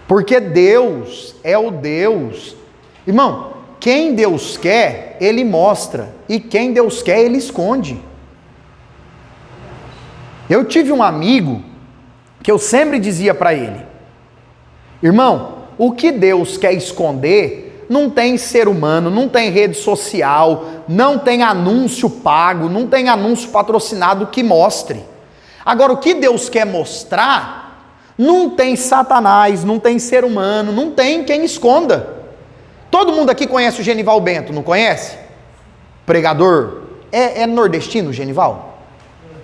Porque Deus é o Deus. Irmão, quem Deus quer, Ele mostra. E quem Deus quer, Ele esconde. Eu tive um amigo que eu sempre dizia para ele: irmão, o que Deus quer esconder não tem ser humano, não tem rede social, não tem anúncio pago, não tem anúncio patrocinado que mostre. Agora, o que Deus quer mostrar, não tem Satanás, não tem ser humano, não tem quem esconda. Todo mundo aqui conhece o Genival Bento, não conhece? Pregador. É nordestino o Genival?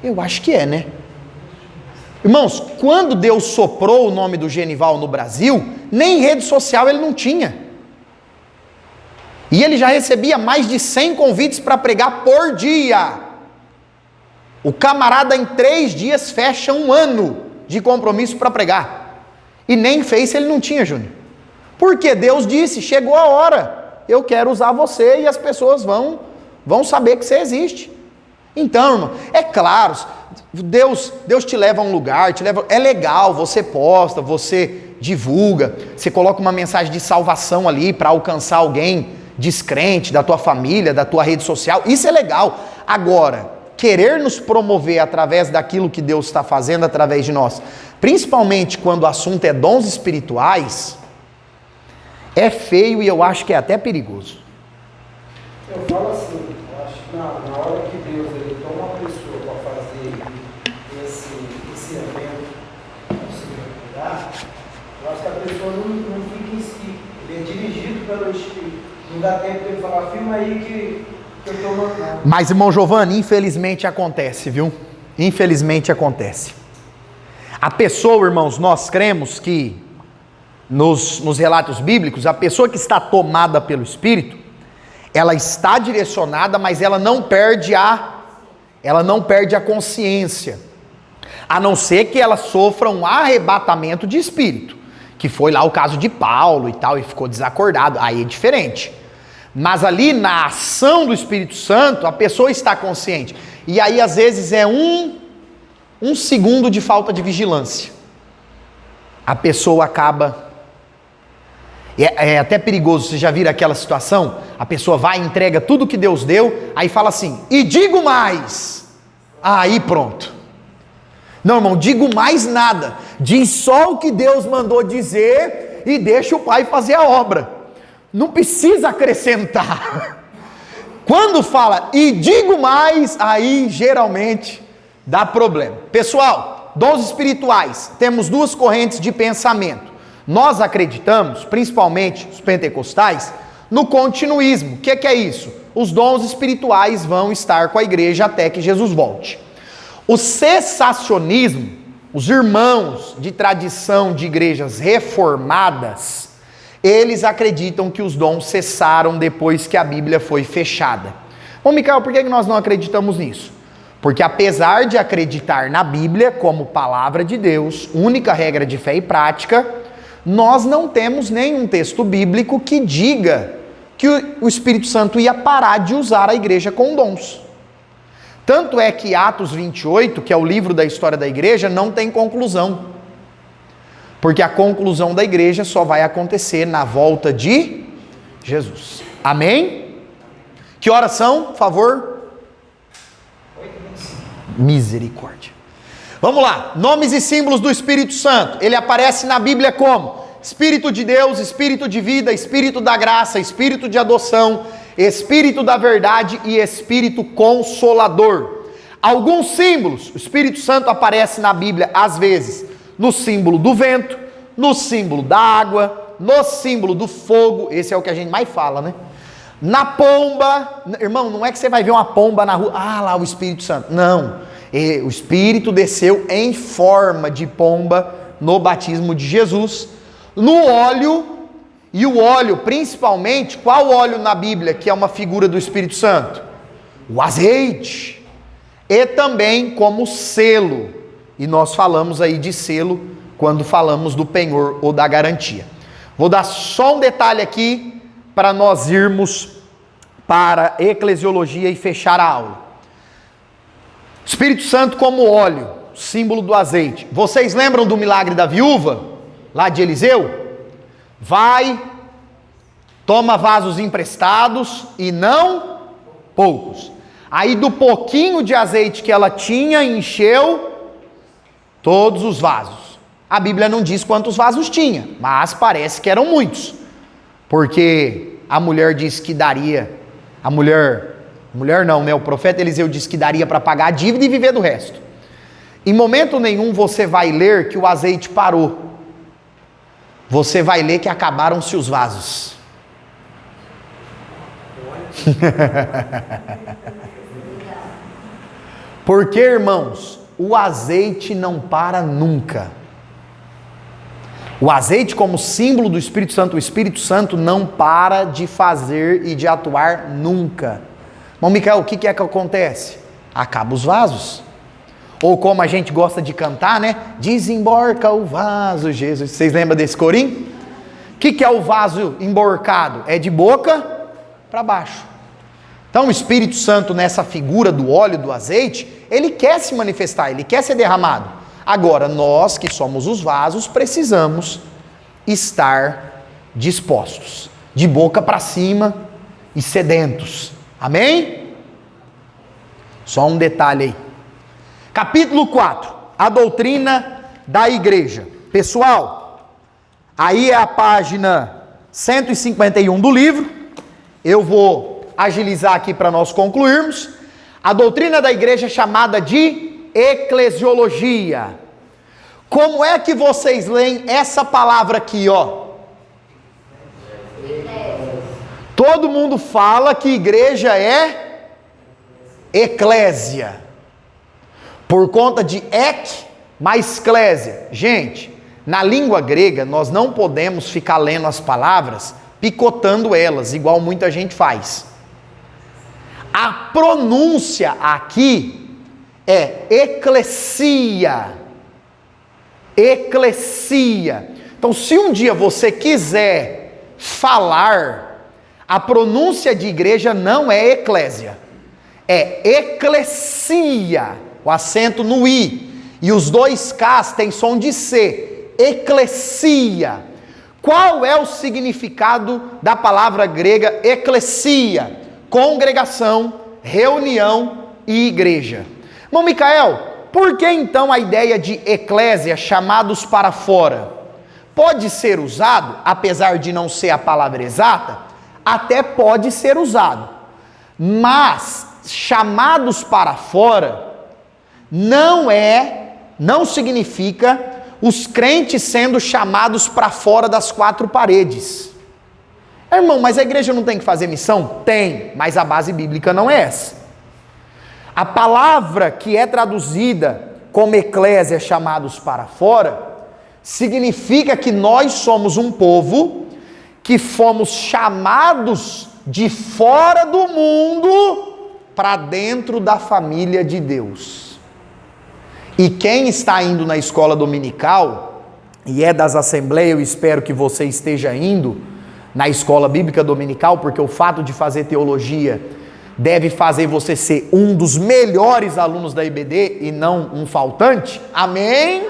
Eu acho que é, né? Irmãos, quando Deus soprou o nome do Genival no Brasil, nem rede social ele não tinha. E ele já recebia mais de 100 convites para pregar por dia. O camarada em 3 dias fecha 1 ano de compromisso para pregar. E nem Face ele não tinha, Júnior. Porque Deus disse, chegou a hora, eu quero usar você e as pessoas vão saber que você existe. Então, irmão, é claro, Deus te leva a um lugar, é legal, você posta, você divulga, você coloca uma mensagem de salvação ali para alcançar alguém descrente da tua família, da tua rede social, isso é legal. Agora, querer nos promover através daquilo que Deus está fazendo através de nós, principalmente quando o assunto é dons espirituais, é feio e eu acho que é até perigoso. Eu falo assim, eu acho que na hora que Deus ele toma uma pessoa para fazer esse evento, eu acho que a pessoa não fica em si, ele é dirigido pelo Espírito. Não dá tempo de ele falar, filma aí que eu estou mandando. Mas, irmão Giovanni, infelizmente acontece, viu? Infelizmente acontece. A pessoa, irmãos, nós cremos que nos relatos bíblicos, a pessoa que está tomada pelo Espírito, ela está direcionada, mas ela não perde a consciência. A não ser que ela sofra um arrebatamento de espírito, que foi lá o caso de Paulo e tal, e ficou desacordado, aí é diferente. Mas ali na ação do Espírito Santo, a pessoa está consciente. E aí às vezes é um segundo de falta de vigilância. A pessoa acaba... É até perigoso, vocês já viram aquela situação? A pessoa vai e entrega tudo que Deus deu, aí fala assim, e digo mais. Aí pronto. Não, irmão, digo mais nada. Diz só o que Deus mandou dizer e deixa o Pai fazer a obra. Não precisa acrescentar. Quando fala, e digo mais, aí geralmente dá problema. Pessoal, dons espirituais, temos 2 correntes de pensamento. Nós acreditamos, principalmente os pentecostais, no continuismo. O que é isso? Os dons espirituais vão estar com a igreja até que Jesus volte. O cessacionismo, os irmãos de tradição de igrejas reformadas, eles acreditam que os dons cessaram depois que a Bíblia foi fechada. Bom, Micael, por que nós não acreditamos nisso? Porque apesar de acreditar na Bíblia como palavra de Deus, única regra de fé e prática, nós não temos nenhum texto bíblico que diga que o Espírito Santo ia parar de usar a igreja com dons. Tanto é que Atos 28, que é o livro da história da igreja, não tem conclusão. Porque a conclusão da igreja só vai acontecer na volta de Jesus. Amém? Que horas são, por favor? Misericórdia. Vamos lá, nomes e símbolos do Espírito Santo. Ele aparece na Bíblia como Espírito de Deus, Espírito de vida, Espírito da graça, Espírito de adoção, Espírito da verdade e Espírito consolador. Alguns símbolos, o Espírito Santo aparece na Bíblia às vezes no símbolo do vento, no símbolo da água, no símbolo do fogo, esse é o que a gente mais fala, né? Na pomba, irmão, não é que você vai ver uma pomba na rua, lá o Espírito Santo. Não, o Espírito desceu em forma de pomba no batismo de Jesus. No óleo, e o óleo principalmente, qual óleo na Bíblia que é uma figura do Espírito Santo? O azeite. E também como selo, e nós falamos aí de selo quando falamos do penhor ou da garantia. Vou dar só um detalhe aqui para nós irmos para eclesiologia e fechar a aula. Espírito Santo como óleo, símbolo do azeite. Vocês lembram do milagre da viúva, lá de Eliseu? Vai, toma vasos emprestados e não poucos. Aí do pouquinho de azeite que ela tinha, encheu todos os vasos. A Bíblia não diz quantos vasos tinha, mas parece que eram muitos. Porque a mulher disse que daria, mulher não, né? O profeta Eliseu disse que daria para pagar a dívida e viver do resto. Em momento nenhum você vai ler que o azeite parou. Você vai ler que acabaram-se os vasos. Porque, irmãos, o azeite não para nunca. O azeite como símbolo do Espírito Santo, o Espírito Santo não para de fazer e de atuar nunca. Irmão Micael, o que é que acontece? Acaba os vasos. Ou como a gente gosta de cantar, né? Desemborca o vaso, Jesus. Vocês lembram desse corinho? O que é o vaso emborcado? É de boca para baixo. Então o Espírito Santo nessa figura do óleo, do azeite, ele quer se manifestar, ele quer ser derramado. Agora, nós que somos os vasos, precisamos estar dispostos, de boca para cima e sedentos. Amém? Só um detalhe aí. Capítulo 4, a doutrina da igreja. Pessoal, aí é a página 151 do livro. Eu vou agilizar aqui para nós concluirmos. A doutrina da igreja é chamada de eclesiologia. Como é que vocês leem essa palavra aqui, ó? Todo mundo fala que igreja é eclésia. Por conta de ek mais clésia. Gente, na língua grega nós não podemos ficar lendo as palavras, picotando elas, igual muita gente faz. A pronúncia aqui é eclesia. Eclesia. Então, se um dia você quiser falar, a pronúncia de igreja não é eclésia, é eclesia, o acento no i, e os dois K's têm som de C, eclesia. Qual é o significado da palavra grega eclesia? Congregação, reunião e igreja. Irmão Micael, por que então a ideia de eclésia, chamados para fora? Pode ser usado, apesar de não ser a palavra exata, até pode ser usado. Mas chamados para fora não significa os crentes sendo chamados para fora das quatro paredes. Irmão, mas a igreja não tem que fazer missão? Tem, mas a base bíblica não é essa. A palavra que é traduzida como eclésia, chamados para fora, significa que nós somos um povo que fomos chamados de fora do mundo para dentro da família de Deus. E quem está indo na escola dominical, e é das assembleias, eu espero que você esteja indo na escola bíblica dominical, porque o fato de fazer teologia deve fazer você ser um dos melhores alunos da IBD e não um faltante. Amém?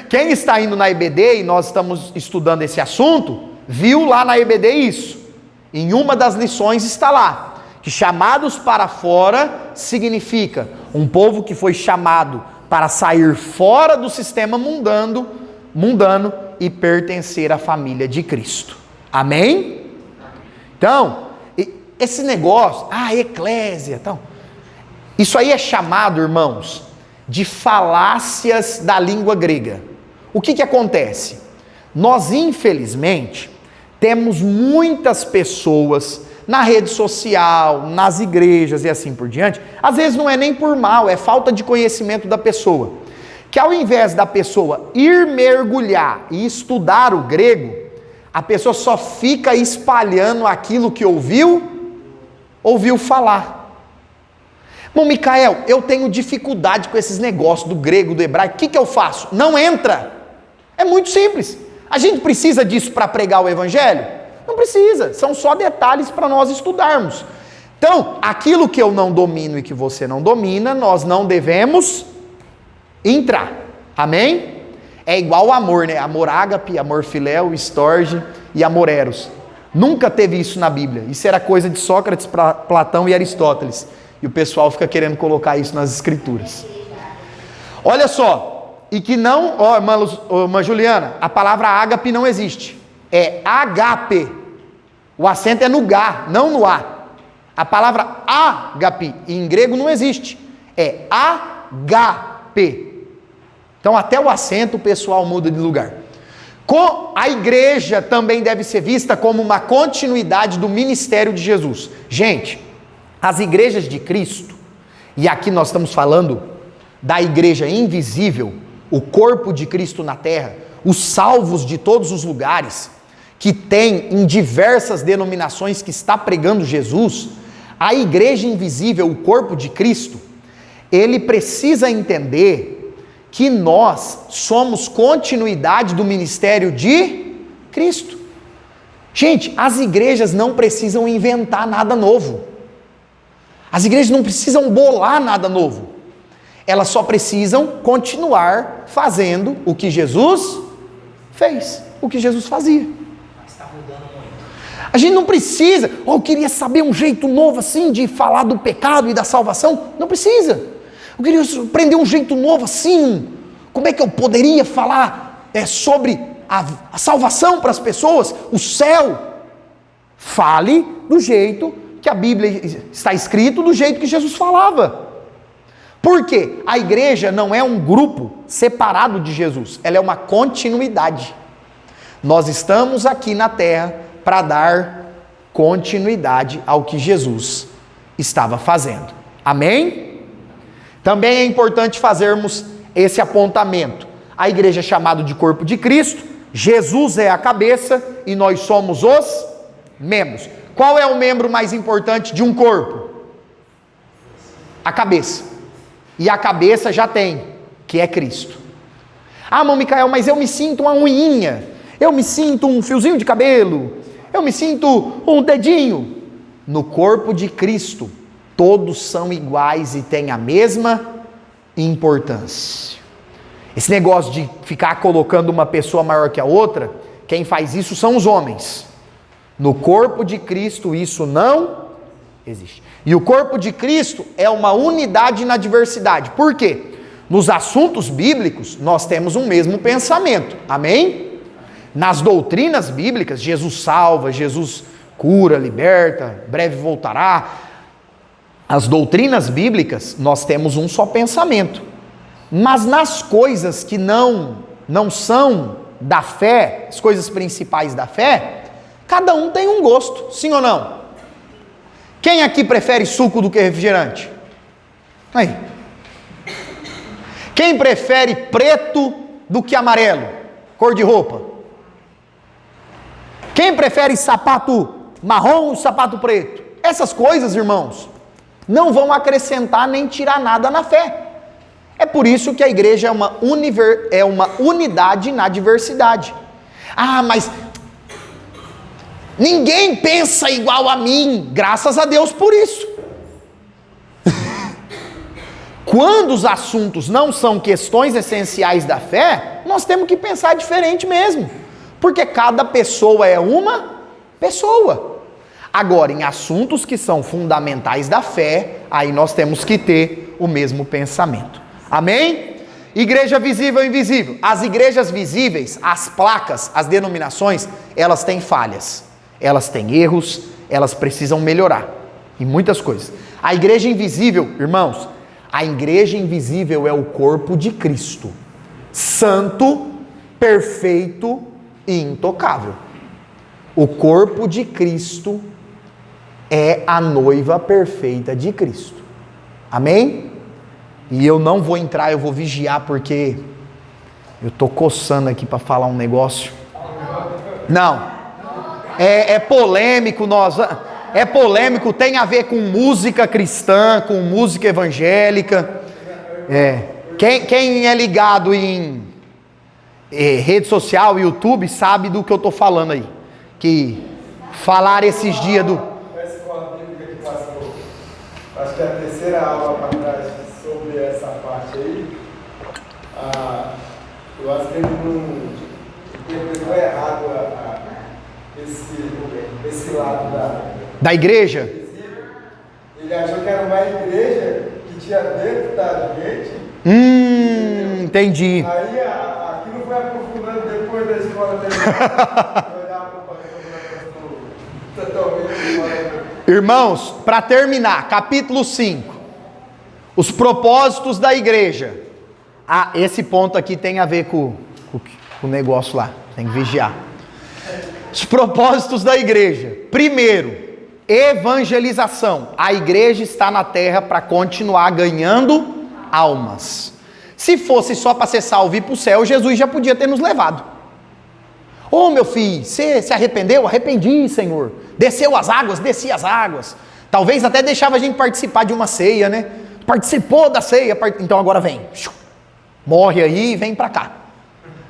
Quem está indo na IBD, e nós estamos estudando esse assunto, viu lá na IBD isso. Em uma das lições está lá, que chamados para fora significa um povo que foi chamado para sair fora do sistema mundano e pertencer à família de Cristo. Amém? Então, esse negócio, eclésia, então, isso aí é chamado, irmãos, de falácias da língua grega. o que acontece? Nós, infelizmente, temos muitas pessoas na rede social, nas igrejas e assim por diante, às vezes não é nem por mal, é falta de conhecimento da pessoa, que ao invés da pessoa ir mergulhar e estudar o grego, a pessoa só fica espalhando aquilo que ouviu falar. Bom, Micael, eu tenho dificuldade com esses negócios do grego, do hebraico, o que eu faço? Não entra. É muito simples. A gente precisa disso para pregar o evangelho? Não precisa, são só detalhes para nós estudarmos. Então, aquilo que eu não domino e que você não domina, nós não devemos entrar. Amém? É igual o amor, né? Amor ágape, amor filéu, estorge e amor eros. Nunca teve isso na Bíblia. Isso era coisa de Sócrates, Platão e Aristóteles. E o pessoal fica querendo colocar isso nas escrituras. Olha só, e que não, irmã Juliana, a palavra ágape não existe. É agape. O acento é no Gá, não no A. A palavra ágape em grego não existe. É agape. Então até o acento o pessoal muda de lugar. A igreja também deve ser vista como uma continuidade do ministério de Jesus. Gente, as igrejas de Cristo, e aqui nós estamos falando da igreja invisível, o corpo de Cristo na terra, os salvos de todos os lugares, que tem em diversas denominações que está pregando Jesus, a igreja invisível, o corpo de Cristo, ele precisa entender que nós somos continuidade do ministério de Cristo. Gente, as igrejas não precisam inventar nada novo. As igrejas não precisam bolar nada novo. Elas só precisam continuar fazendo o que Jesus fez, o que Jesus fazia. Mas está mudando muito. A gente não precisa, eu queria saber um jeito novo assim de falar do pecado e da salvação. Não precisa. Eu queria aprender um jeito novo assim. Como é que eu poderia falar sobre a salvação para as pessoas, o céu? Fale do jeito que a Bíblia está escrito, do jeito que Jesus falava. Por quê? A igreja não é um grupo separado de Jesus, ela é uma continuidade. Nós estamos aqui na terra para dar continuidade ao que Jesus estava fazendo. Amém? Também é importante fazermos esse apontamento. A igreja é chamada de corpo de Cristo, Jesus é a cabeça e nós somos os membros. Qual é o membro mais importante de um corpo? A cabeça. E a cabeça já tem, que é Cristo. Ah, irmão Micael, mas eu me sinto uma unhinha, eu me sinto um fiozinho de cabelo, eu me sinto um dedinho. No corpo de Cristo, todos são iguais e têm a mesma importância. Esse negócio de ficar colocando uma pessoa maior que a outra, quem faz isso são os homens. No corpo de Cristo isso não existe. E o corpo de Cristo é uma unidade na diversidade. Por quê? Nos assuntos bíblicos nós temos um mesmo pensamento. Amém? Nas doutrinas bíblicas, Jesus salva, Jesus cura, liberta, breve voltará. As doutrinas bíblicas nós temos um só pensamento. Mas nas coisas que não são da fé, as coisas principais da fé, cada um tem um gosto, sim ou não? Quem aqui prefere suco do que refrigerante? Aí. Quem prefere preto do que amarelo? Cor de roupa. Quem prefere sapato marrom ou sapato preto? Essas coisas, irmãos, não vão acrescentar nem tirar nada na fé. É por isso que a igreja é uma unidade na diversidade. Ah, mas ninguém pensa igual a mim, graças a Deus por isso. Quando os assuntos não são questões essenciais da fé, nós temos que pensar diferente mesmo, porque cada pessoa é uma pessoa. Agora, em assuntos que são fundamentais da fé, aí nós temos que ter o mesmo pensamento. Amém? Igreja visível e invisível. As igrejas visíveis, as placas, as denominações, elas têm falhas. Elas têm erros, elas precisam melhorar em muitas coisas. A igreja invisível, irmãos, a igreja invisível é o corpo de Cristo, santo perfeito e intocável. O corpo de Cristo é a noiva perfeita de Cristo. Amém? E eu não vou entrar, eu vou vigiar, porque eu estou coçando aqui para falar um negócio. Não. É polêmico, é polêmico, tem a ver com música cristã, com música evangélica. Quem é ligado em rede social, YouTube, sabe do que eu estou falando aí. Que falaram esses dias do... Essa foi uma bíblica que passou, acho que é a terceira aula para trás, sobre essa parte aí. Eu acho que ele não interpretou errado esse lado da igreja? Ele achou que era uma igreja que tinha dentro da gente. Entendi. Aí aquilo foi aprofundando depois da escola dele. Irmãos, para terminar, capítulo 5. Os propósitos da igreja. Esse ponto aqui tem a ver com o negócio lá. Tem que vigiar. Os propósitos da igreja. Primeiro, evangelização. A igreja está na terra para continuar ganhando almas. Se fosse só para ser salvo e ir para o céu, Jesus já podia ter nos levado. Ô meu filho, você se arrependeu? Arrependi, Senhor. Desceu as águas? Desci as águas. Talvez até deixava a gente participar de uma ceia, né? Participou da ceia, então agora vem. Morre aí e vem para cá.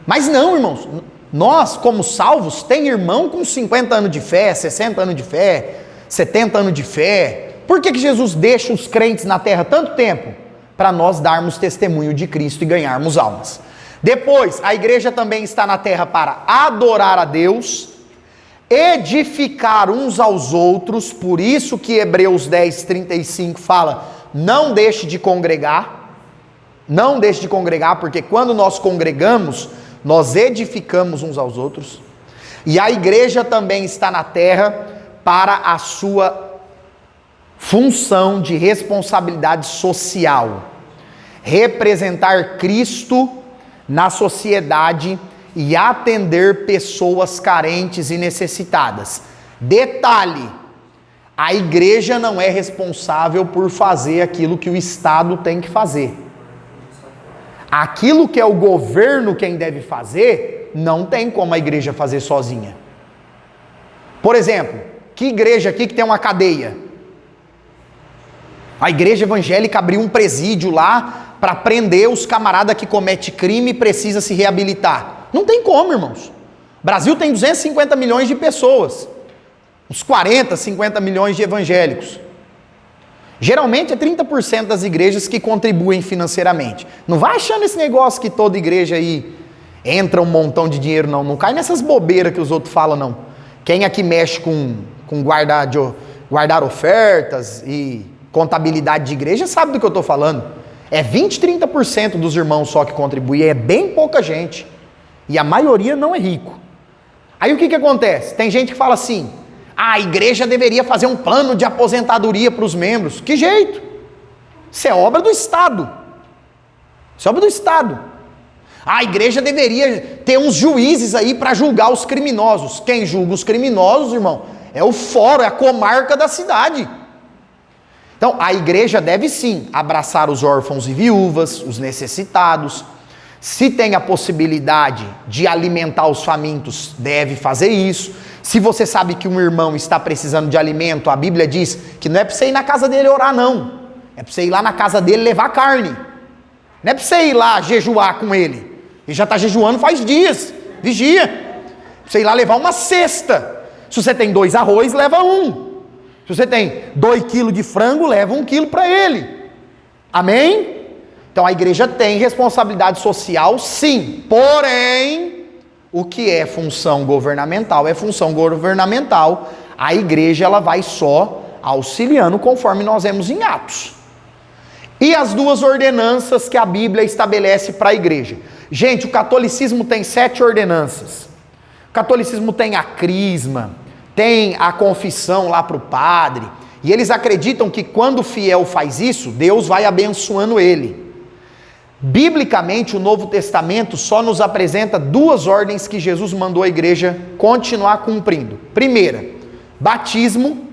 Mas não, irmãos. Nós, como salvos, tem irmão com 50 anos de fé, 60 anos de fé, 70 anos de fé. Por que Jesus deixa os crentes na terra tanto tempo? Para nós darmos testemunho de Cristo e ganharmos almas. Depois, a igreja também está na terra para adorar a Deus, edificar uns aos outros, por isso que Hebreus 10:35 fala, não deixe de congregar, porque quando nós congregamos, nós edificamos uns aos outros. E a igreja também está na terra para a sua função de responsabilidade social, representar Cristo na sociedade e atender pessoas carentes e necessitadas. Detalhe, a igreja não é responsável por fazer aquilo que o Estado tem que fazer. Aquilo que é o governo quem deve fazer, não tem como a igreja fazer sozinha. Por exemplo, que igreja aqui que tem uma cadeia? A igreja evangélica abriu um presídio lá para prender os camaradas que cometem crime e precisa se reabilitar. Não tem como, irmãos. O Brasil tem 250 milhões de pessoas. Uns 40, 50 milhões de evangélicos. Geralmente é 30% das igrejas que contribuem financeiramente. Não vai achando esse negócio que toda igreja aí entra um montão de dinheiro, não. Não cai nessas bobeiras que os outros falam, não. Quem aqui mexe com guardar ofertas e contabilidade de igreja sabe do que eu estou falando. É 20, 30% dos irmãos só que contribuem. É bem pouca gente. E a maioria não é rico. Aí o que acontece? Tem gente que fala assim, a igreja deveria fazer um plano de aposentadoria para os membros. Que jeito? Isso é obra do Estado. Isso é obra do Estado. A igreja deveria ter uns juízes aí para julgar os criminosos. Quem julga os criminosos, irmão, é o fórum, é a comarca da cidade. Então, a igreja deve sim abraçar os órfãos e viúvas, os necessitados. Se tem a possibilidade de alimentar os famintos, deve fazer isso. Se você sabe que um irmão está precisando de alimento, a Bíblia diz que não é para você ir na casa dele orar, não. É para você ir lá na casa dele levar carne. Não é para você ir lá jejuar com ele. Ele já está jejuando faz dias. Vigia. É para você ir lá levar uma cesta. Se você tem 2 arroz, leva 1. Se você tem 2 quilos de frango, leva 1 quilo para ele. Amém? Então a igreja tem responsabilidade social, sim. Porém, o que é função governamental é função governamental. A igreja ela vai só auxiliando conforme nós vemos em Atos. E as 2 ordenanças que a Bíblia estabelece para a igreja. Gente, o catolicismo tem 7 ordenanças. O catolicismo tem a crisma, tem a confissão lá para o padre, e eles acreditam que quando o fiel faz isso, Deus vai abençoando ele. Biblicamente, o Novo Testamento só nos apresenta duas ordens que Jesus mandou a igreja continuar cumprindo. Primeira, batismo.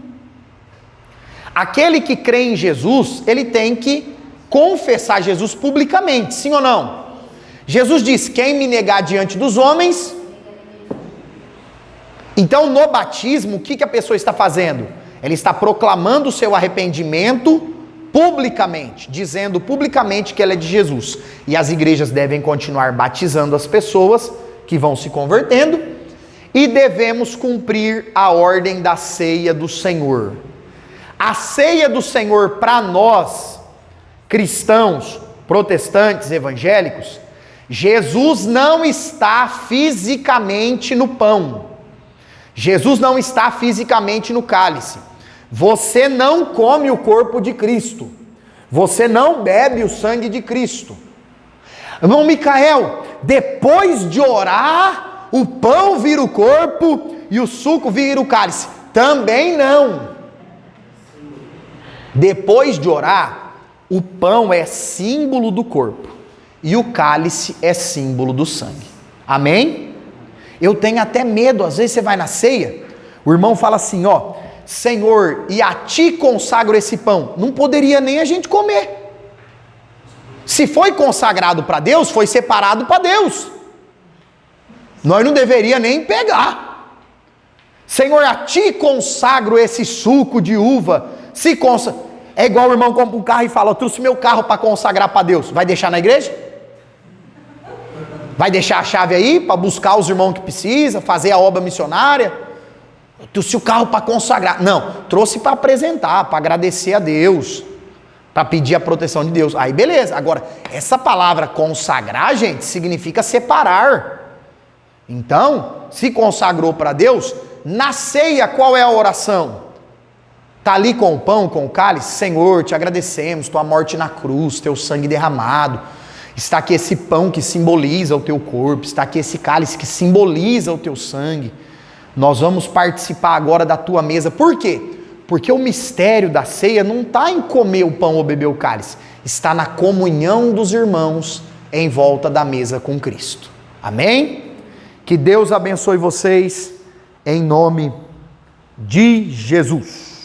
Aquele que crê em Jesus, ele tem que confessar Jesus publicamente, sim ou não? Jesus diz: quem me negar diante dos homens. Então, no batismo, o que a pessoa está fazendo? Ela está proclamando o seu arrependimento publicamente, dizendo publicamente que ela é de Jesus. E as igrejas devem continuar batizando as pessoas que vão se convertendo, e devemos cumprir a ordem da ceia do Senhor. A ceia do Senhor, para nós, cristãos, protestantes, evangélicos, Jesus não está fisicamente no pão. Jesus não está fisicamente no cálice. Você não come o corpo de Cristo. Você não bebe o sangue de Cristo. Irmão Micael, depois de orar, o pão vira o corpo e o suco vira o cálice. Também não. Depois de orar, o pão é símbolo do corpo e o cálice é símbolo do sangue. Amém? Eu tenho até medo, às vezes você vai na ceia, o irmão fala assim, ó: Senhor, e a ti consagro esse pão. Não poderia nem a gente comer. Se foi consagrado para Deus, foi separado para Deus. Nós não deveria nem pegar. Senhor, a ti consagro esse suco de uva. É igual o irmão compra um carro e fala: eu trouxe meu carro para consagrar para Deus. Vai deixar na igreja? Vai deixar a chave aí para buscar os irmãos que precisa, fazer a obra missionária? Eu trouxe o carro para consagrar. Não, trouxe para apresentar, para agradecer a Deus, para pedir a proteção de Deus. Aí beleza. Agora, essa palavra consagrar, gente, significa separar. Então, se consagrou para Deus, na ceia qual é a oração? Está ali com o pão, com o cálice: Senhor, te agradecemos, tua morte na cruz, teu sangue derramado. Está aqui esse pão que simboliza o teu corpo, está aqui esse cálice que simboliza o teu sangue. Nós vamos participar agora da tua mesa. Por quê? Porque o mistério da ceia não está em comer o pão ou beber o cálice, está na comunhão dos irmãos em volta da mesa com Cristo. Amém? Que Deus abençoe vocês em nome de Jesus.